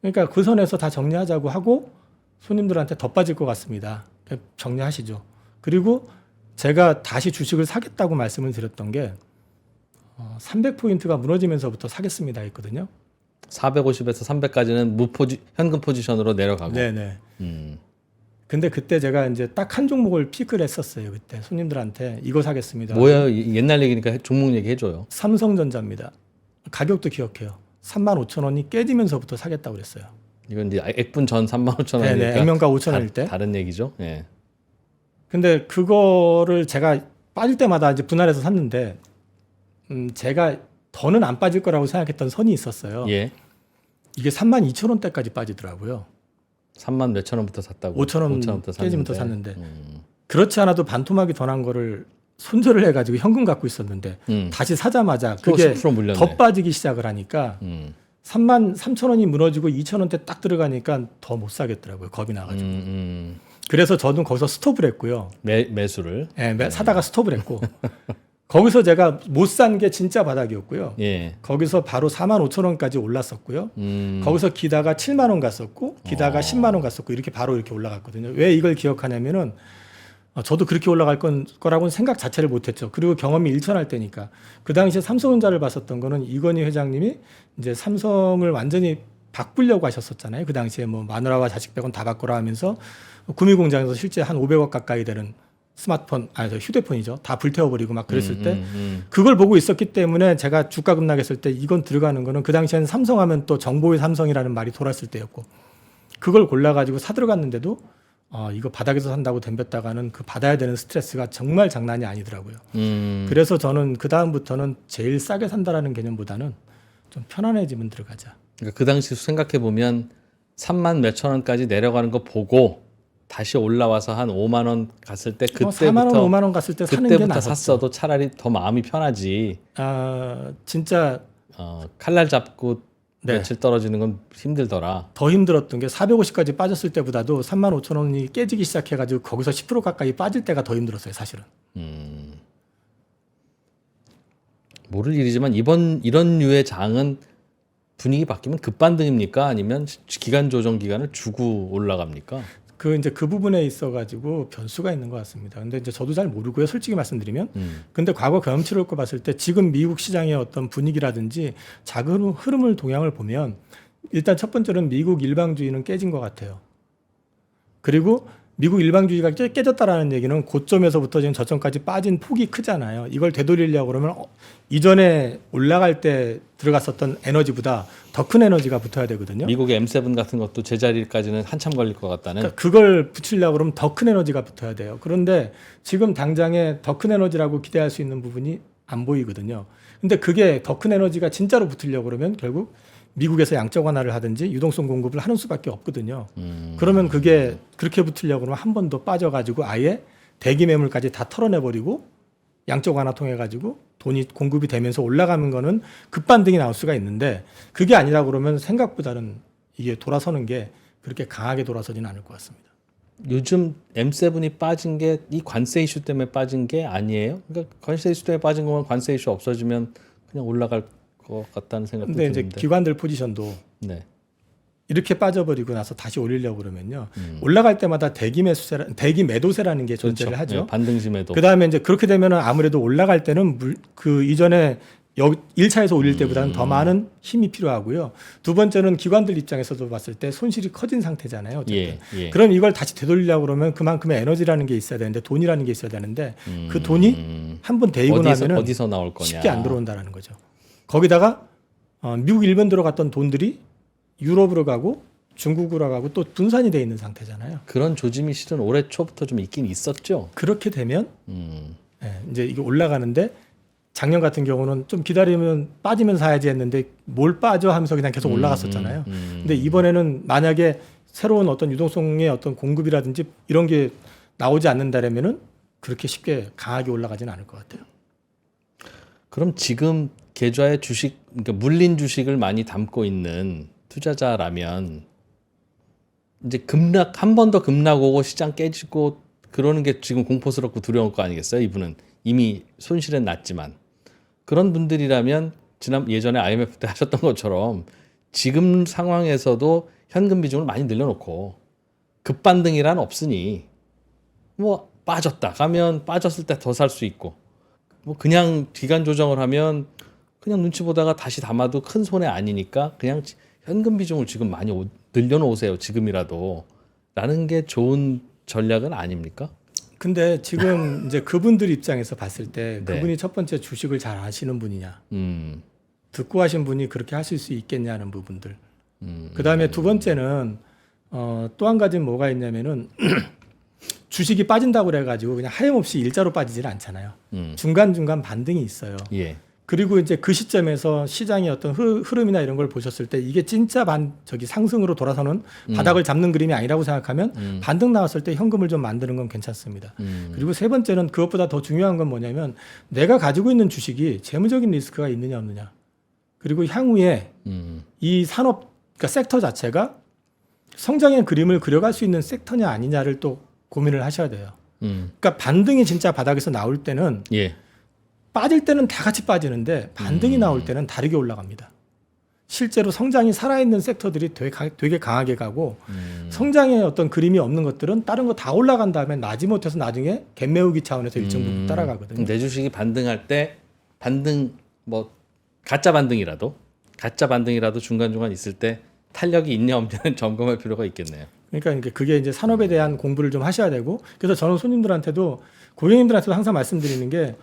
그러니까 그 선에서 다 정리하자고 하고 손님들한테 더 빠질 것 같습니다. 정리하시죠. 그리고 제가 다시 주식을 사겠다고 말씀을 드렸던 게 300포인트가 무너지면서부터 사겠습니다 했거든요. 450에서 300까지는 현금 포지션으로 내려가고. 네네. 근데 그때 제가 이제 딱 한 종목을 픽을 했었어요. 그때 손님들한테 이거 사겠습니다. 뭐야, 옛날 얘기니까 종목 얘기 해줘요. 삼성전자입니다. 가격도 기억해요. 35,000원이 깨지면서부터 사겠다고 그랬어요. 이건 이제 액분 전 35,000원. 네네. 액면가 5,000원일 때. 다른 얘기죠. 예. 근데 그거를 제가 빠질 때마다 이제 분할해서 샀는데, 제가 더는 안 빠질 거라고 생각했던 선이 있었어요. 예. 이게 32,000원대까지 빠지더라고요. 3만 몇천 원부터 샀다고. 5,000원 깨지면서 샀는데. 그렇지 않아도 반토막이 더 난 거를 손절을 해가지고 현금 갖고 있었는데 다시 사자마자 그게 10% 물렸네. 더 빠지기 시작을 하니까 33,000원이 무너지고 2,000원대 딱 들어가니까 더 못 사겠더라고요. 겁이 나가지고. 그래서 저는 거기서 스톱을 했고요. 매수를. 네, 사다가 스톱을 했고 거기서 제가 못 산 게 진짜 바닥이었고요. 예. 거기서 바로 45,000원까지 올랐었고요. 거기서 기다가 7만 원 갔었고 기다가 10만 원 갔었고 이렇게 바로 이렇게 올라갔거든요. 왜 이걸 기억하냐면은 저도 그렇게 올라갈 거라고는 생각 자체를 못했죠. 그리고 경험이 일천할 때니까. 그 당시에 삼성전자를 봤었던 거는 이건희 회장님이 이제 삼성을 완전히 바꾸려고 하셨었잖아요. 그 당시에 뭐 마누라와 자식 빼곤 다 바꾸라 하면서 구미공장에서 실제 한 500억 가까이 되는 스마트폰, 휴대폰이죠. 다 불태워버리고 막 그랬을 때 그걸 보고 있었기 때문에 제가 주가 급락했을 때 이건 들어가는 거는 그 당시에는 삼성하면 또 정보의 삼성이라는 말이 돌았을 때였고 그걸 골라가지고 사들어갔는데도 이거 바닥에서 산다고 덤볐다가는 그 받아야 되는 스트레스가 정말 장난이 아니더라고요. 그래서 저는 그 다음부터는 제일 싸게 산다라는 개념보다는 좀 편안해지면 들어가자. 그러니까 그 당시 생각해 보면 3만 몇천 원까지 내려가는 거 보고 다시 올라와서 한 5만 원 갔을 때 4만 원, 5만 원 갔을 때 사는 게 그때부터 낫죠. 샀어도 차라리 더 마음이 편하지. 진짜 칼날 잡고 네. 며칠 떨어지는 건 힘들더라. 더 힘들었던 게 450까지 빠졌을 때보다도 3만 5천 원이 깨지기 시작해가지고 거기서 10% 가까이 빠질 때가 더 힘들었어요, 사실은. 모를 일이지만 이런 류의 장은 분위기 바뀌면 급반등입니까? 아니면 기간 조정 기간을 주고 올라갑니까? 이제 그 부분에 있어가지고 변수가 있는 것 같습니다. 근데 이제 저도 잘 모르고요, 솔직히 말씀드리면. 근데 과거 경험치를 놓고 봤을 때 지금 미국 시장의 어떤 분위기라든지 작은 흐름을 동향을 보면 일단 첫 번째로는 미국 일방주의는 깨진 것 같아요. 그리고 미국 일방주의가 깨졌다라는 얘기는 고점에서부터 지금 저점까지 빠진 폭이 크잖아요. 이걸 되돌리려고 그러면 이전에 올라갈 때 들어갔었던 에너지보다 더 큰 에너지가 붙어야 되거든요. 미국의 M7 같은 것도 제자리까지는 한참 걸릴 것 같다는. 그러니까 그걸 붙이려고 그러면 더 큰 에너지가 붙어야 돼요. 그런데 지금 당장에 더 큰 에너지라고 기대할 수 있는 부분이 안 보이거든요. 근데 그게 더 큰 에너지가 진짜로 붙으려고 그러면 결국 미국에서 양적 완화를 하든지 유동성 공급을 하는 수밖에 없거든요. 그러면 그게 그렇게 붙으려고 그러면 한 번 더 빠져가지고 아예 대기 매물까지 다 털어내버리고 양적 완화 통해 가지고 돈이 공급이 되면서 올라가는 거는 급반등이 나올 수가 있는데 그게 아니라 그러면 생각보다는 이게 돌아서는 게 그렇게 강하게 돌아서지는 않을 것 같습니다. 요즘 M7이 빠진 게 이 관세 이슈 때문에 빠진 게 아니에요? 그러니까 관세 이슈 때문에 빠진 거면 관세 이슈 없어지면 그냥 올라갈 것 같다는 생각도 근데 드는데. 이제 기관들 포지션도 네. 이렇게 빠져버리고 나서 다시 올리려고 그러면요. 올라갈 때마다 대기 매도세라는 게 존재를 그렇죠. 하죠. 네, 반등심에도. 그다음에 이제 그렇게 되면 아무래도 올라갈 때는 그 이전에 1차에서 올릴 때보다는 더 많은 힘이 필요하고요. 두 번째는 기관들 입장에서도 봤을 때 손실이 커진 상태잖아요. 어쨌든. 예. 그럼 이걸 다시 되돌리려고 그러면 그만큼의 에너지라는 게 있어야 되는데 돈이라는 게 있어야 되는데 그 돈이 한 번 데이고 나면은 어디서 나올 거냐. 쉽게 안 들어온다라는 거죠. 거기다가 미국, 일본 들어갔던 돈들이 유럽으로 가고 중국으로 가고 또 분산이 돼 있는 상태잖아요. 그런 조짐이 실은 올해 초부터 좀 있긴 있었죠. 그렇게 되면 이제 이게 올라가는데 작년 같은 경우는 좀 기다리면 빠지면 사야지 했는데 뭘 빠져 하면서 그냥 계속 올라갔었잖아요. 근데 이번에는 만약에 새로운 어떤 유동성의 어떤 공급이라든지 이런 게 나오지 않는다면은 그렇게 쉽게 강하게 올라가지는 않을 것 같아요. 그럼 지금 계좌에 주식, 그러니까 물린 주식을 많이 담고 있는 투자자라면 이제 급락 한 번 더 급락 오고 시장 깨지고 그러는 게 지금 공포스럽고 두려운 거 아니겠어요? 이분은 이미 손실은 났지만 그런 분들이라면 예전에 IMF 때 하셨던 것처럼 지금 상황에서도 현금 비중을 많이 늘려놓고 급반등이란 없으니 뭐 빠졌다 가면 빠졌을 때 더 살 수 있고 뭐 그냥 기간 조정을 하면 그냥 눈치 보다가 다시 담아도 큰 손해 아니니까 그냥 현금 비중을 지금 많이 늘려놓으세요. 지금이라도 라는 게 좋은 전략은 아닙니까? 근데 지금 이제 그분들 입장에서 봤을 때 네. 그분이 첫 번째 주식을 잘 아시는 분이냐 듣고 하신 분이 그렇게 하실 수 있겠냐는 부분들 그 다음에 두 번째는 또 한 가지는 뭐가 있냐면은 주식이 빠진다고 그래가지고 그냥 하염없이 일자로 빠지질 않잖아요. 중간중간 반등이 있어요. 예. 그리고 이제 그 시점에서 시장의 어떤 흐름이나 이런 걸 보셨을 때 이게 진짜 상승으로 돌아서는 바닥을 잡는 그림이 아니라고 생각하면 반등 나왔을 때 현금을 좀 만드는 건 괜찮습니다. 그리고 세 번째는 그것보다 더 중요한 건 뭐냐면 내가 가지고 있는 주식이 재무적인 리스크가 있느냐 없느냐. 그리고 향후에 이 산업, 그러니까 섹터 자체가 성장의 그림을 그려갈 수 있는 섹터냐 아니냐를 또 고민을 하셔야 돼요. 그러니까 반등이 진짜 바닥에서 나올 때는 예. 빠질 때는 다 같이 빠지는데 반등이 나올 때는 다르게 올라갑니다. 실제로 성장이 살아있는 섹터들이 되게 강하게 가고 성장의 어떤 그림이 없는 것들은 다른 거 다 올라간 다음에 나지 못해서 나중에 갭매우기 차원에서 일정 부분 따라가거든요. 내 주식이 반등할 때 반등 뭐 가짜 반등이라도 중간중간 있을 때 탄력이 있냐 없냐는 점검할 필요가 있겠네요. 그러니까 그게 이제 산업에 대한 공부를 좀 하셔야 되고 그래서 저는 손님들한테도 고객님들한테도 항상 말씀드리는 게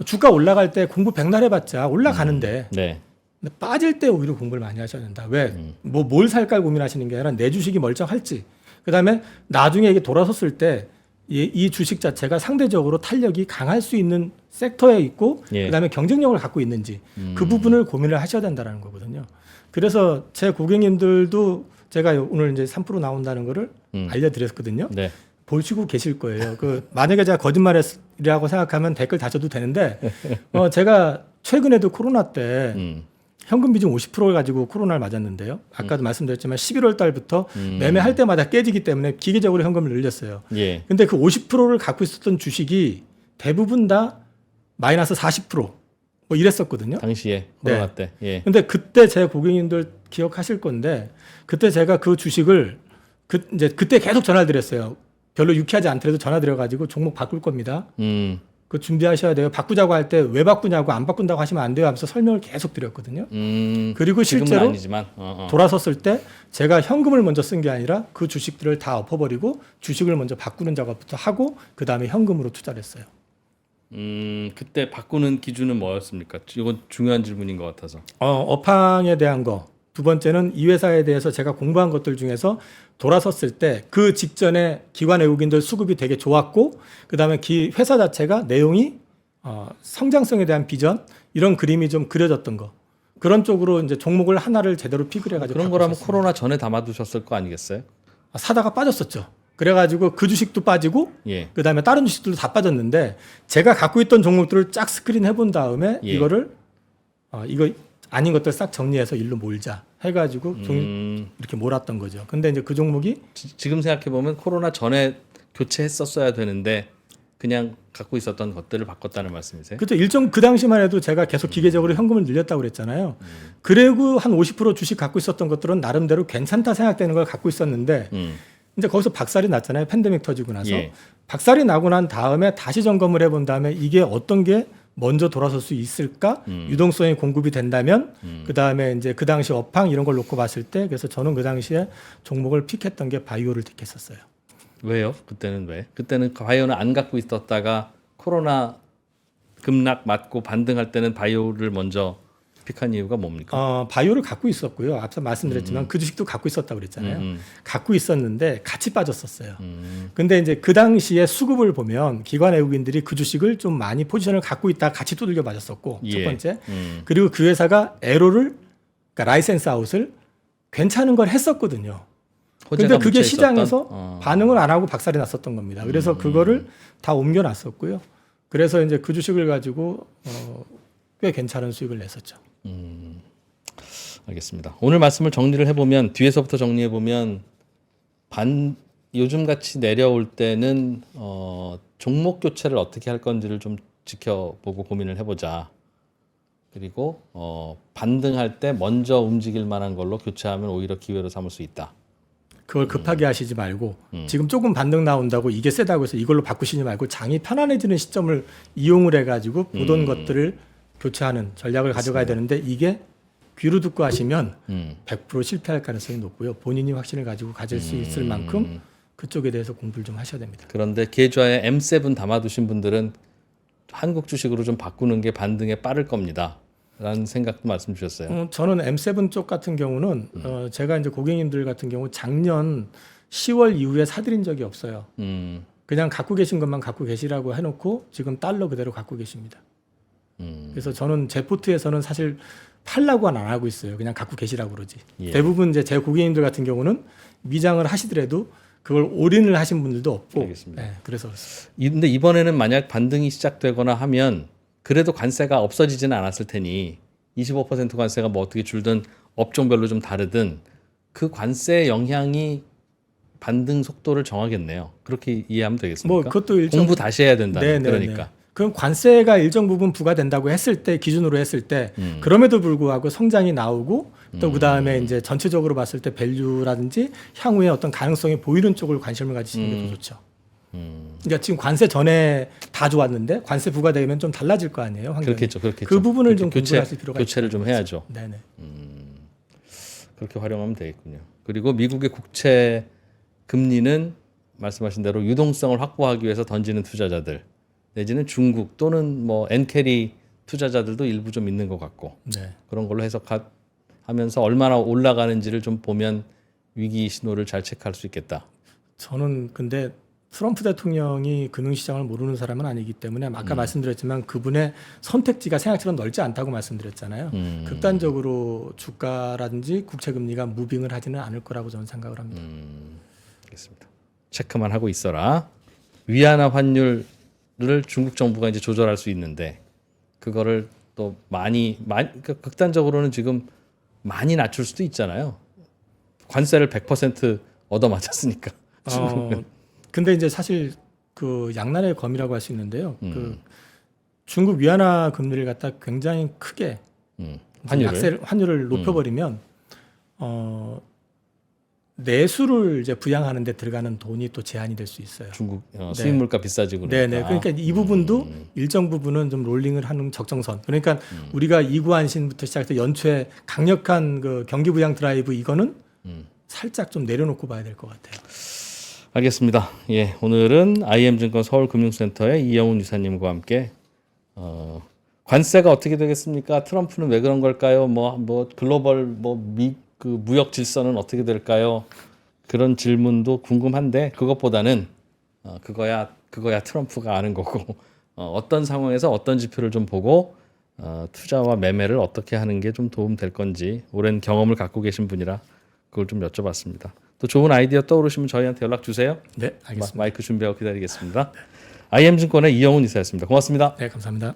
주가 올라갈 때 공부 백날 해봤자 올라가는데 네. 근데 빠질 때 오히려 공부를 많이 하셔야 된다. 왜? 뭘 살까 고민하시는 게 아니라 내 주식이 멀쩡할지. 그다음에 나중에 이게 돌아섰을 때 이 주식 자체가 상대적으로 탄력이 강할 수 있는 섹터에 있고 예. 그다음에 경쟁력을 갖고 있는지 그 부분을 고민을 하셔야 된다는 거거든요. 그래서 제 고객님들도 제가 오늘 이제 3% 나온다는 거를 알려드렸거든요. 네. 보시고 계실 거예요. 만약에 제가 거짓말이라고 생각하면 댓글 다셔도 되는데 제가 최근에도 코로나 때 현금 비중 50%를 가지고 코로나를 맞았는데요. 아까도 말씀드렸지만 11월 달부터 매매할 때마다 깨지기 때문에 기계적으로 현금을 늘렸어요. 예. 근데 그 50%를 갖고 있었던 주식이 대부분 다 마이너스 40%뭐 이랬었거든요. 당시에 코로나 때. 예. 근데 그때 제 고객님들 기억하실 건데 그때 제가 그 주식을 그때 계속 전화 드렸어요. 별로 유쾌하지 않더라도 전화 드려가지고 종목 바꿀 겁니다. 그 준비하셔야 돼요. 바꾸자고 할 때 왜 바꾸냐고 안 바꾼다고 하시면 안 돼요 하면서 설명을 계속 드렸거든요. 그리고 지금은 실제로 아니지만, 돌아섰을 때 제가 현금을 먼저 쓴 게 아니라 그 주식들을 다 엎어버리고 주식을 먼저 바꾸는 작업부터 하고 그 다음에 현금으로 투자를 했어요. 그때 바꾸는 기준은 뭐였습니까? 이건 중요한 질문인 것 같아서. 업황에 대한 거. 두 번째는 이 회사에 대해서 제가 공부한 것들 중에서 돌아섰을 때 그 직전에 기관 외국인들 수급이 되게 좋았고 그다음에 회사 자체가 내용이 성장성에 대한 비전 이런 그림이 좀 그려졌던 거. 그런 쪽으로 이제 종목을 하나를 제대로 픽을 해가지고 그런 거라면 코로나 전에 담아두셨을 거 아니겠어요? 사다가 빠졌었죠. 그래가지고 그 주식도 빠지고 예. 그다음에 다른 주식들도 다 빠졌는데 제가 갖고 있던 종목들을 쫙 스크린 해본 다음에 예. 이거를 이거 아닌 것들 싹 정리해서 일로 몰자 해가지고 이렇게 몰았던 거죠. 근데 이제 그 종목이 지금 생각해 보면 코로나 전에 교체했었어야 되는데 그냥 갖고 있었던 것들을 바꿨다는 말씀이세요? 그렇죠. 그 당시만 해도 제가 계속 기계적으로 현금을 늘렸다고 그랬잖아요. 그리고 한 50% 주식 갖고 있었던 것들은 나름대로 괜찮다 생각되는 걸 갖고 있었는데 이제 거기서 박살이 났잖아요. 팬데믹 터지고 나서. 예. 박살이 나고 난 다음에 다시 점검을 해본 다음에 이게 어떤 게 먼저 돌아설 수 있을까? 유동성이 공급이 된다면 그 다음에 이제 그 당시 업황 이런 걸 놓고 봤을 때 그래서 저는 그 당시에 종목을 픽했던 게 바이오를 픽했었어요. 왜요? 그때는 왜? 그때는 바이오는 안 갖고 있었다가 코로나 급락 맞고 반등할 때는 바이오를 먼저 픽한 이유가 뭡니까? 바이오를 갖고 있었고요. 앞서 말씀드렸지만 그 주식도 갖고 있었다고 그랬잖아요. 갖고 있었는데 같이 빠졌었어요. 근데 이제 그 당시에 수급을 보면 기관 외국인들이 그 주식을 좀 많이 포지션을 갖고 있다가 같이 두들겨 맞았었고 예. 첫 번째. 그리고 그 회사가 에로를 그러니까 라이센스 아웃을 괜찮은 걸 했었거든요. 근데 그게 시장에서 반응을 안 하고 박살이 났었던 겁니다. 그래서 그거를 다 옮겨놨었고요. 그래서 이제 그 주식을 가지고 꽤 괜찮은 수익을 냈었죠. 알겠습니다. 오늘 말씀을 정리를 해보면 뒤에서부터 정리해보면 요즘 같이 내려올 때는 종목 교체를 어떻게 할 건지를 좀 지켜보고 고민을 해보자. 그리고 반등할 때 먼저 움직일 만한 걸로 교체하면 오히려 기회로 삼을 수 있다. 그걸 급하게 하시지 말고 지금 조금 반등 나온다고 이게 세다고 해서 이걸로 바꾸시지 말고 장이 편안해지는 시점을 이용을 해가지고 보던 것들을 교체하는 전략을 가져가야 되는데 이게 귀로 듣고 하시면 100% 실패할 가능성이 높고요. 본인이 확신을 가지고 가질 수 있을 만큼 그쪽에 대해서 공부를 좀 하셔야 됩니다. 그런데 계좌에 M7 담아두신 분들은 한국 주식으로 좀 바꾸는 게 반등에 빠를 겁니다. 라는 생각도 말씀 주셨어요. 저는 M7 쪽 같은 경우는 제가 이제 고객님들 같은 경우 작년 10월 이후에 사들인 적이 없어요. 그냥 갖고 계신 것만 갖고 계시라고 해놓고 지금 달러 그대로 갖고 계십니다. 그래서 저는 제 포트에서는 사실 팔라고는 안 하고 있어요. 그냥 갖고 계시라고 그러지. 예. 대부분 이제 제 고객님들 같은 경우는 미장을 하시더라도 그걸 올인을 하신 분들도 없고. 알겠습니다. 네, 그래서 그렇습니다. 근데 이번에는 만약 반등이 시작되거나 하면 그래도 관세가 없어지지는 않았을 테니 25% 관세가 뭐 어떻게 줄든 업종별로 좀 다르든 그 관세 영향이 반등 속도를 정하겠네요. 그렇게 이해하면 되겠습니까? 뭐 그것도 공부 다시 해야 된다. 네네네. 그러니까. 그럼 관세가 일정 부분 부과된다고 했을 때 기준으로 했을 때 그럼에도 불구하고 성장이 나오고 또 그다음에 이제 전체적으로 봤을 때 밸류라든지 향후에 어떤 가능성이 보이는 쪽을 관심을 가지시는 게 더 좋죠. 그러니까 지금 관세 전에 다 좋았는데 관세 부과되면 좀 달라질 거 아니에요, 환경이. 그렇겠죠. 그 부분을 좀 공부하실 필요가 교체를 좀 해야죠. 네네. 그렇게 활용하면 되겠군요. 그리고 미국의 국채 금리는 말씀하신 대로 유동성을 확보하기 위해서 던지는 투자자들 내지는 중국 또는 뭐 엔캐리 투자자들도 일부 좀 있는 것 같고 네. 그런 걸로 해석하면서 얼마나 올라가는지를 좀 보면 위기 신호를 잘 체크할 수 있겠다. 저는 근데 트럼프 대통령이 금융시장을 모르는 사람은 아니기 때문에 아까 말씀드렸지만 그분의 선택지가 생각처럼 넓지 않다고 말씀드렸잖아요. 극단적으로 주가라든지 국채금리가 무빙을 하지는 않을 거라고 저는 생각을 합니다. 알겠습니다. 체크만 하고 있어라. 위안화 환율을 중국 정부가 이제 조절할 수 있는데 그거를 또 많이 그러니까 극단적으로는 지금 많이 낮출 수도 있잖아요. 관세를 100% 얻어맞았으니까. 근데 이제 사실 그 양날의 검이라고 할 수 있는데요. 그 중국 위안화 금리를 갖다 굉장히 크게 환율을 높여버리면 내수를 이제 부양하는 데 들어가는 돈이 또 제한이 될 수 있어요. 중국 수입 물가 비싸지고 네네. 그러니까 이 부분도 일정 부분은 좀 롤링을 하는 적정선. 그러니까 우리가 이구안신부터 시작해서 연초에 강력한 그 경기 부양 드라이브 이거는 살짝 좀 내려놓고 봐야 될 것 같아요. 알겠습니다. 예, 오늘은 IM증권 서울금융센터의 이영훈 이사님과 함께 관세가 어떻게 되겠습니까? 트럼프는 왜 그런 걸까요? 뭐 글로벌 그 무역 질서는 어떻게 될까요? 그런 질문도 궁금한데 그것보다는 그거야 트럼프가 아는 거고 어떤 상황에서 어떤 지표를 좀 보고 투자와 매매를 어떻게 하는 게 좀 도움 될 건지 오랜 경험을 갖고 계신 분이라 그걸 좀 여쭤봤습니다. 또 좋은 아이디어 떠오르시면 저희한테 연락 주세요. 네, 알겠습니다. 마이크 준비하고 기다리겠습니다. IM증권의 이영훈 이사였습니다. 고맙습니다. 네, 감사합니다.